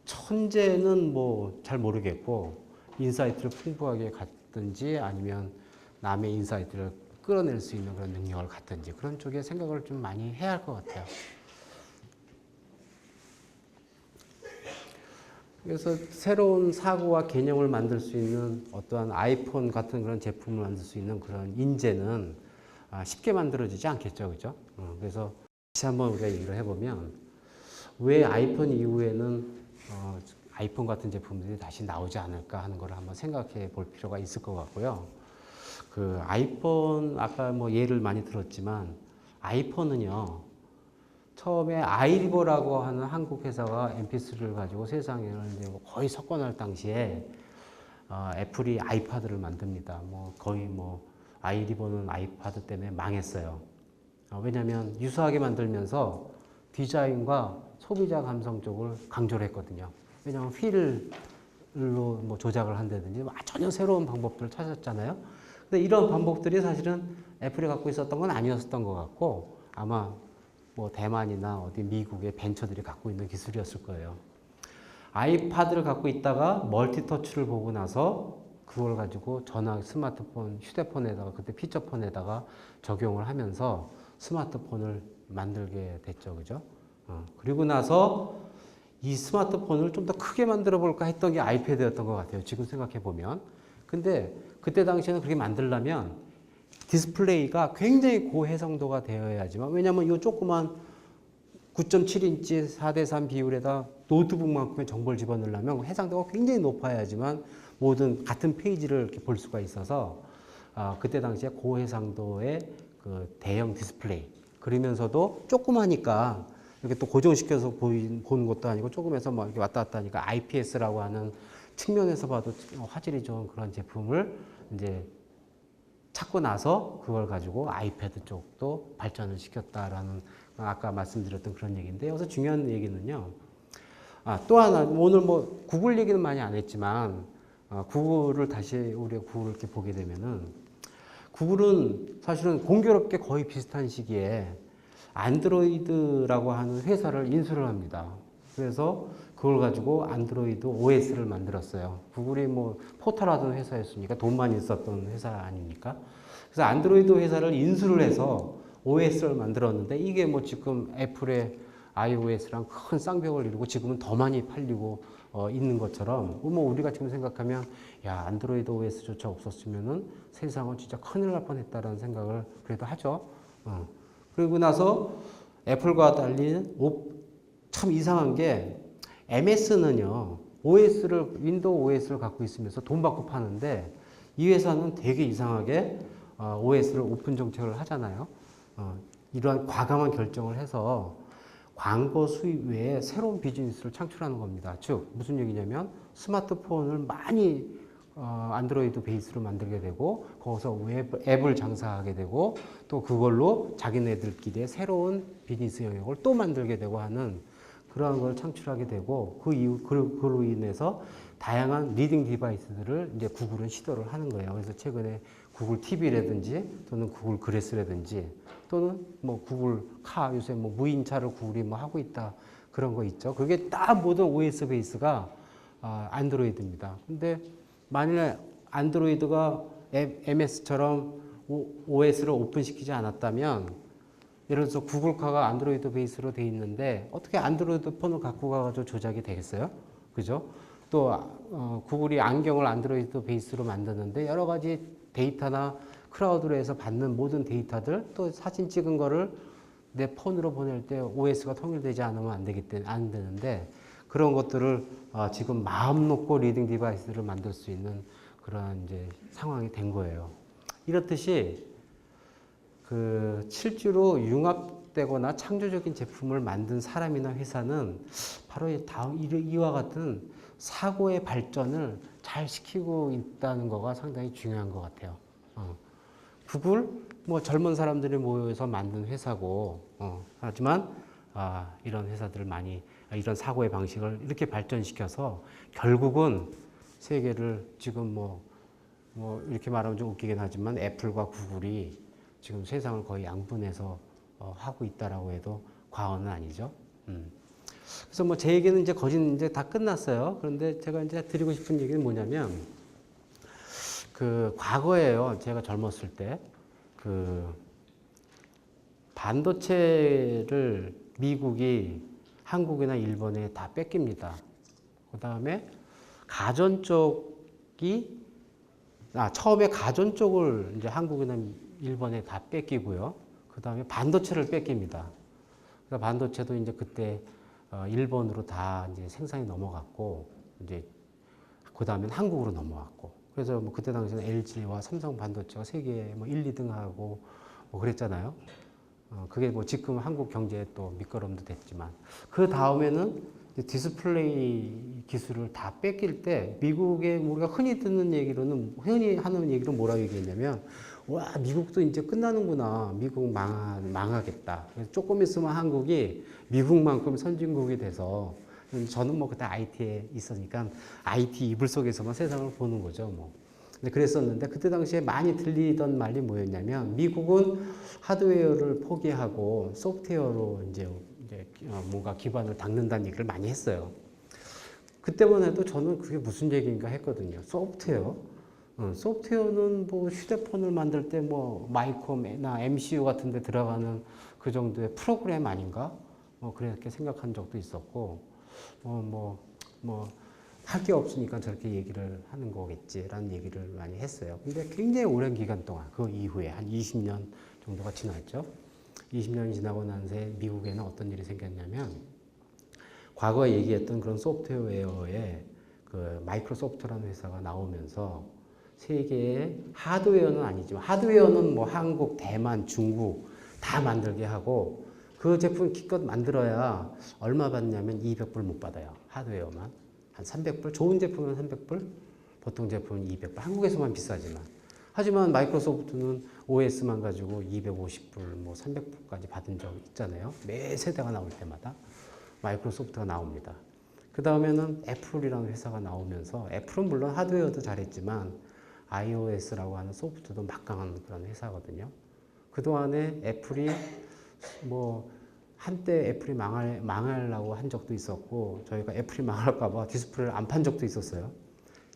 천재는 뭐 잘 모르겠고 인사이트를 풍부하게 갖든지 아니면 남의 인사이트를 끌어낼 수 있는 그런 능력을 갖든지 그런 쪽에 생각을 좀 많이 해야 할 것 같아요. 그래서 새로운 사고와 개념을 만들 수 있는 어떠한 아이폰 같은 그런 제품을 만들 수 있는 그런 인재는 쉽게 만들어지지 않겠죠, 그죠? 그래서 다시 한번 우리가 얘기를 해보면 왜 아이폰 이후에는 아이폰 같은 제품들이 다시 나오지 않을까 하는 걸 한번 생각해 볼 필요가 있을 것 같고요. 그 아이폰 아까 뭐 예를 많이 들었지만 아이폰은요. 처음에 아이리버라고 하는 한국 회사가 MP3를 가지고 세상에 거의 석권할 당시에 애플이 아이파드를 만듭니다. 뭐 거의 뭐 아이리버는 아이파드 때문에 망했어요. 왜냐하면 유사하게 만들면서 디자인과 소비자 감성 쪽을 강조를 했거든요. 왜냐하면 휠로 뭐 조작을 한다든지 전혀 새로운 방법들을 찾았잖아요. 근데 이런 방법들이 사실은 애플이 갖고 있었던 건 아니었던 것 같고 아마 뭐 대만이나 어디 미국의 벤처들이 갖고 있는 기술이었을 거예요. 아이파드를 갖고 있다가 멀티터치를 보고 나서 그걸 가지고 전화, 스마트폰, 휴대폰에다가 그때 피처폰에다가 적용을 하면서 스마트폰을 만들게 됐죠, 그죠? 그리고 나서 이 스마트폰을 좀 더 크게 만들어 볼까 했던 게 아이패드였던 것 같아요. 지금 생각해 보면. 근데 그때 당시에는 그렇게 만들려면 디스플레이가 굉장히 고해상도가 되어야지만 왜냐하면 이 조그만 9.7인치 4:3 비율에다 노트북만큼의 정보를 집어넣으려면 해상도가 굉장히 높아야지만 모든 같은 페이지를 이렇게 볼 수가 있어서 그때 당시에 고해상도의 그 대형 디스플레이 그러면서도 조그마니까 이렇게 또 고정시켜서 보는 것도 아니고 조금해서 막 이렇게 왔다 갔다 하니까 IPS라고 하는 측면에서 봐도 화질이 좋은 그런 제품을 이제 찾고 나서 그걸 가지고 아이패드 쪽도 발전을 시켰다라는 아까 말씀드렸던 그런 얘기인데 여기서 중요한 얘기는요. 또 하나 오늘 뭐 구글 얘기는 많이 안 했지만 구글을 다시 우리가 구글을 이렇게 보게 되면은 구글은 사실은 공교롭게 거의 비슷한 시기에 안드로이드라고 하는 회사를 인수를 합니다. 그래서 그걸 가지고 안드로이드 OS를 만들었어요. 구글이 뭐 포털하던 회사였으니까 돈만 있었던 회사 아닙니까? 그래서 안드로이드 회사를 인수를 해서 OS를 만들었는데 이게 뭐 지금 애플의 iOS랑 큰 쌍벽을 이루고 지금은 더 많이 팔리고 있는 것처럼 뭐 우리가 지금 생각하면 야 안드로이드 OS조차 없었으면은 세상은 진짜 큰일 날 뻔했다라는 생각을 그래도 하죠. 그리고 나서 애플과 달리 참 이상한 게 MS는요 OS를 윈도우 OS를 갖고 있으면서 돈 받고 파는데 이 회사는 되게 이상하게 OS를 오픈 정책을 하잖아요. 이러한 과감한 결정을 해서 광고 수입 외에 새로운 비즈니스를 창출하는 겁니다. 즉 무슨 얘기냐면 스마트폰을 많이 안드로이드 베이스로 만들게 되고 거기서 앱을 장사하게 되고 또 그걸로 자기네들끼리의 새로운 비즈니스 영역을 또 만들게 되고 하는 그러한 걸 창출하게 되고 그로 인해서 다양한 리딩 디바이스들을 이제 구글은 시도를 하는 거예요. 그래서 최근에 구글 TV라든지 또는 구글 글래스라든지 또는 뭐 구글 카 요새 뭐 무인차를 구글이 뭐 하고 있다 그런 거 있죠. 그게 다 모든 OS 베이스가 안드로이드입니다. 근데 만일 안드로이드가 MS처럼 OS를 오픈시키지 않았다면 예를 들어서 구글카가 안드로이드 베이스로 돼 있는데 어떻게 안드로이드 폰을 갖고 가가지고 조작이 되겠어요? 그죠? 또 구글이 안경을 안드로이드 베이스로 만드는데 여러 가지 데이터나 클라우드로 해서 받는 모든 데이터들 또 사진 찍은 거를 내 폰으로 보낼 때 OS가 통일되지 않으면 안 되는데 그런 것들을 지금 마음 놓고 리딩 디바이스를 만들 수 있는 그런 이제 상황이 된 거예요. 이렇듯이 그 실제로 융합되거나 창조적인 제품을 만든 사람이나 회사는 바로 이와 같은 사고의 발전을 잘 시키고 있다는 거가 상당히 중요한 것 같아요. 구글 뭐 젊은 사람들이 모여서 만든 회사고 하지만 이런 회사들을 많이 이런 사고의 방식을 이렇게 발전시켜서 결국은 세계를 지금 뭐 이렇게 말하면 좀 웃기긴 하지만 애플과 구글이 지금 세상을 거의 양분해서 하고 있다라고 해도 과언은 아니죠. 그래서 뭐 제 얘기는 이제 거진 이제 다 끝났어요. 그런데 제가 이제 드리고 싶은 얘기는 뭐냐면 그 과거에요. 제가 젊었을 때 그 반도체를 미국이 한국이나 일본에 다 뺏깁니다. 그 다음에 가전 쪽이 처음에 가전 쪽을 이제 한국이나 일본에 다 뺏기고요. 그 다음에 반도체를 뺏깁니다. 그래서 반도체도 이제 그때 일본으로 다 이제 생산이 넘어갔고 이제 그 다음엔 한국으로 넘어왔고 그래서 뭐 그때 당시에는 LG와 삼성 반도체가 세계 뭐 1, 2등 하고 뭐 그랬잖아요. 그게 뭐 지금 한국 경제에 또 밑거름도 됐지만 그 다음에는 디스플레이 기술을 다 뺏길 때 미국의 우리가 흔히 듣는 얘기로는 흔히 하는 얘기로 뭐라고 얘기했냐면 와 미국도 이제 끝나는구나 미국 망하겠다 그래서 조금 있으면 한국이 미국만큼 선진국이 돼서 저는 뭐 그때 IT에 있으니까 IT 이불 속에서만 세상을 보는 거죠 뭐. 근데 그랬었는데 그때 당시에 많이 들리던 말이 뭐였냐면 미국은 하드웨어를 포기하고 소프트웨어로 이제 뭔가 기반을 닦는다는 얘기를 많이 했어요. 그때만 해도 저는 그게 무슨 얘기인가 했거든요. 소프트웨어? 소프트웨어는 뭐 휴대폰을 만들 때 뭐 마이크로나 MCU 같은 데 들어가는 그 정도의 프로그램 아닌가? 그렇게 생각한 적도 있었고, 할 게 없으니까 저렇게 얘기를 하는 거겠지라는 얘기를 많이 했어요. 근데 굉장히 오랜 기간 동안 그 이후에 한 20년 정도가 지났죠. 20년이 지나고 난 새 미국에는 어떤 일이 생겼냐면 과거에 얘기했던 그런 소프트웨어에 그 마이크로소프트라는 회사가 나오면서 세계의 하드웨어는 아니지만 하드웨어는 뭐 한국, 대만, 중국 다 만들게 하고 그 제품 기껏 만들어야 얼마 받냐면 200불 못 받아요. 하드웨어만. 한 300불? 좋은 제품은 300불? 보통 제품은 200불. 한국에서만 비싸지만. 하지만 마이크로소프트는 OS만 가지고 250불, 뭐 300불까지 받은 적 있잖아요. 매 세대가 나올 때마다 마이크로소프트가 나옵니다. 그 다음에는 애플이라는 회사가 나오면서 애플은 물론 하드웨어도 잘했지만 iOS라고 하는 소프트도 막강한 그런 회사거든요. 그동안에 애플이 뭐 한때 애플이 망하려고 한 적도 있었고 저희가 애플이 망할까봐 디스플레이를 안 판 적도 있었어요.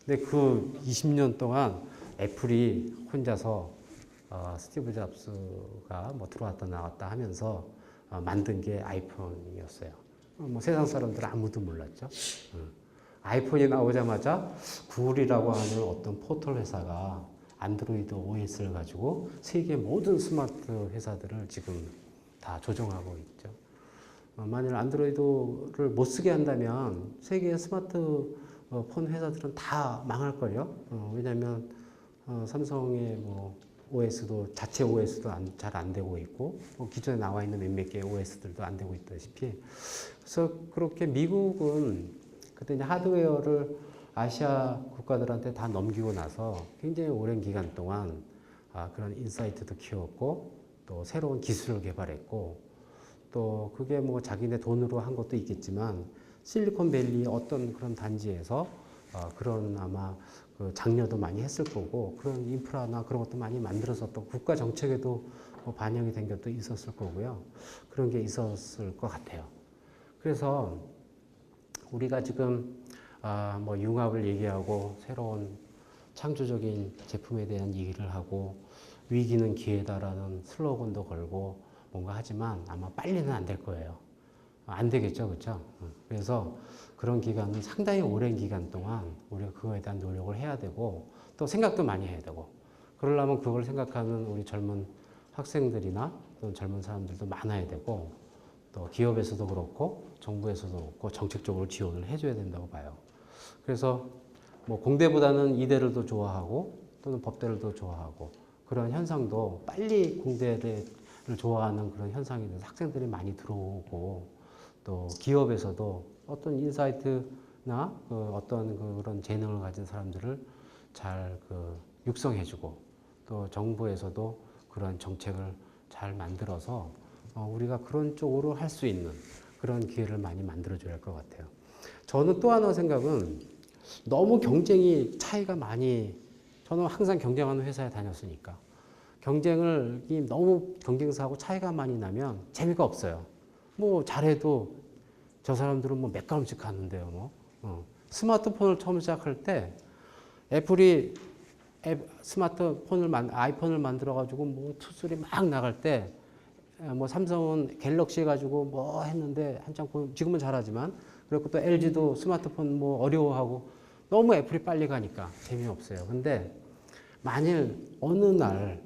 근데 그 20년 동안 애플이 혼자서 스티브 잡스가 뭐 들어왔다 나왔다 하면서 만든 게 아이폰이었어요. 뭐 세상 사람들은 아무도 몰랐죠. 아이폰이 나오자마자 구글이라고 하는 어떤 포털 회사가 안드로이드 OS를 가지고 세계 모든 스마트 회사들을 지금 다 조정하고 있죠. 만일 안드로이드를 못 쓰게 한다면 세계 스마트폰 회사들은 다 망할걸요. 왜냐하면 삼성의 뭐 OS도 자체 OS도 잘 안 되고 있고 기존에 나와 있는 몇몇 개의 OS들도 안 되고 있다시피 그래서 그렇게 미국은 그때 이제 하드웨어를 아시아 국가들한테 다 넘기고 나서 굉장히 오랜 기간 동안 그런 인사이트도 키웠고 또 새로운 기술을 개발했고 또 그게 뭐 자기네 돈으로 한 것도 있겠지만 실리콘밸리 어떤 그런 단지에서 그런 아마 그 장려도 많이 했을 거고 그런 인프라나 그런 것도 많이 만들어서 또 국가 정책에도 뭐 반영이 된 것도 있었을 거고요. 그런 게 있었을 것 같아요. 그래서 우리가 지금 뭐 융합을 얘기하고 새로운 창조적인 제품에 대한 얘기를 하고 위기는 기회다라는 슬로건도 걸고 뭔가 하지만 아마 빨리는 안 될 거예요. 안 되겠죠, 그렇죠? 그래서 그런 기간은 상당히 오랜 기간 동안 우리가 그거에 대한 노력을 해야 되고 또 생각도 많이 해야 되고 그러려면 그걸 생각하는 우리 젊은 학생들이나 또는 젊은 사람들도 많아야 되고 또 기업에서도 그렇고 정부에서도 그렇고 정책적으로 지원을 해줘야 된다고 봐요. 그래서 뭐 공대보다는 이대를 더 좋아하고 또는 법대를 더 좋아하고 그런 현상도 빨리 공대를 좋아하는 그런 현상이 돼서 학생들이 많이 들어오고 또 기업에서도 어떤 인사이트나 어떤 그런 재능을 가진 사람들을 잘 육성해주고 또 정부에서도 그런 정책을 잘 만들어서 우리가 그런 쪽으로 할 수 있는 그런 기회를 많이 만들어줘야 할 것 같아요. 저는 또 하나 생각은 너무 경쟁이 차이가 많이 저는 항상 경쟁하는 회사에 다녔으니까 경쟁을 너무 경쟁사하고 차이가 많이 나면 재미가 없어요. 뭐 잘해도 저 사람들은 뭐 몇 걸음씩 가는데요. 스마트폰을 처음 시작할 때 애플이 아이폰을 만들어가지고 뭐 투쓰리 막 나갈 때 뭐 삼성은 갤럭시 해가지고 뭐 했는데 한참 지금은 잘하지만 그리고 또 LG도 스마트폰 뭐 어려워하고 너무 애플이 빨리 가니까 재미없어요. 근데 만일 어느 날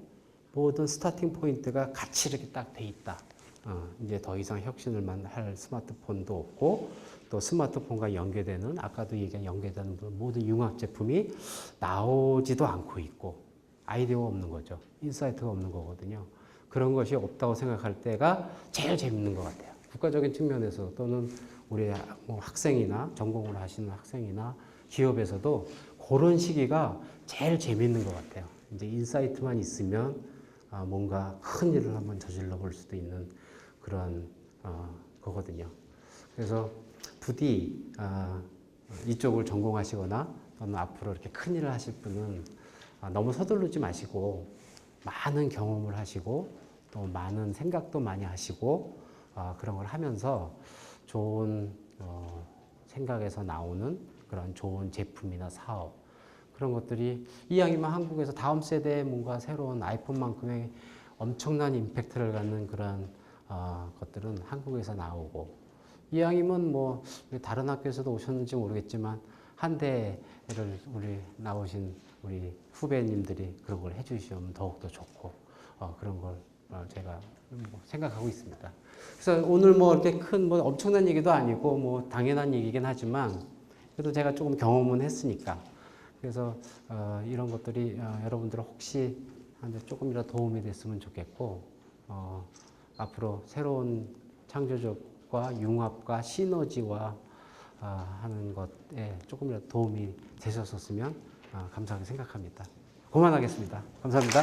모든 스타팅 포인트가 같이 이렇게 딱 돼 있다. 이제 더 이상 혁신을 할 스마트폰도 없고 또 스마트폰과 연계되는 아까도 얘기한 연계되는 모든 융합 제품이 나오지도 않고 있고 아이디어가 없는 거죠. 인사이트가 없는 거거든요. 그런 것이 없다고 생각할 때가 제일 재밌는 것 같아요. 국가적인 측면에서 또는 우리 뭐 학생이나 전공을 하시는 학생이나 기업에서도 그런 시기가 제일 재밌는 것 같아요. 이제 인사이트만 있으면 뭔가 큰 일을 한번 저질러 볼 수도 있는 그런 거거든요. 그래서 부디 이쪽을 전공하시거나 또는 앞으로 이렇게 큰 일을 하실 분은 너무 서두르지 마시고 많은 경험을 하시고 또 많은 생각도 많이 하시고 그런 걸 하면서 좋은 생각에서 나오는 그런 좋은 제품이나 사업 그런 것들이 이왕이면 한국에서 다음 세대에 뭔가 새로운 아이폰만큼의 엄청난 임팩트를 갖는 그런 것들은 한국에서 나오고 이왕이면 뭐 다른 학교에서도 오셨는지 모르겠지만 한대를 우리 나오신 우리 후배님들이 그런 걸 해주시면 더욱더 좋고 그런 걸 제가 생각하고 있습니다. 그래서 오늘 뭐 이렇게 큰 뭐 엄청난 얘기도 아니고 뭐 당연한 얘기긴 하지만 그래도 제가 조금 경험은 했으니까 그래서 이런 것들이 여러분들 혹시 조금이라도 도움이 됐으면 좋겠고 앞으로 새로운 창조적과 융합과 시너지와 하는 것에 조금이라도 도움이 되셨었으면 감사하게 생각합니다. 그만하겠습니다. 감사합니다.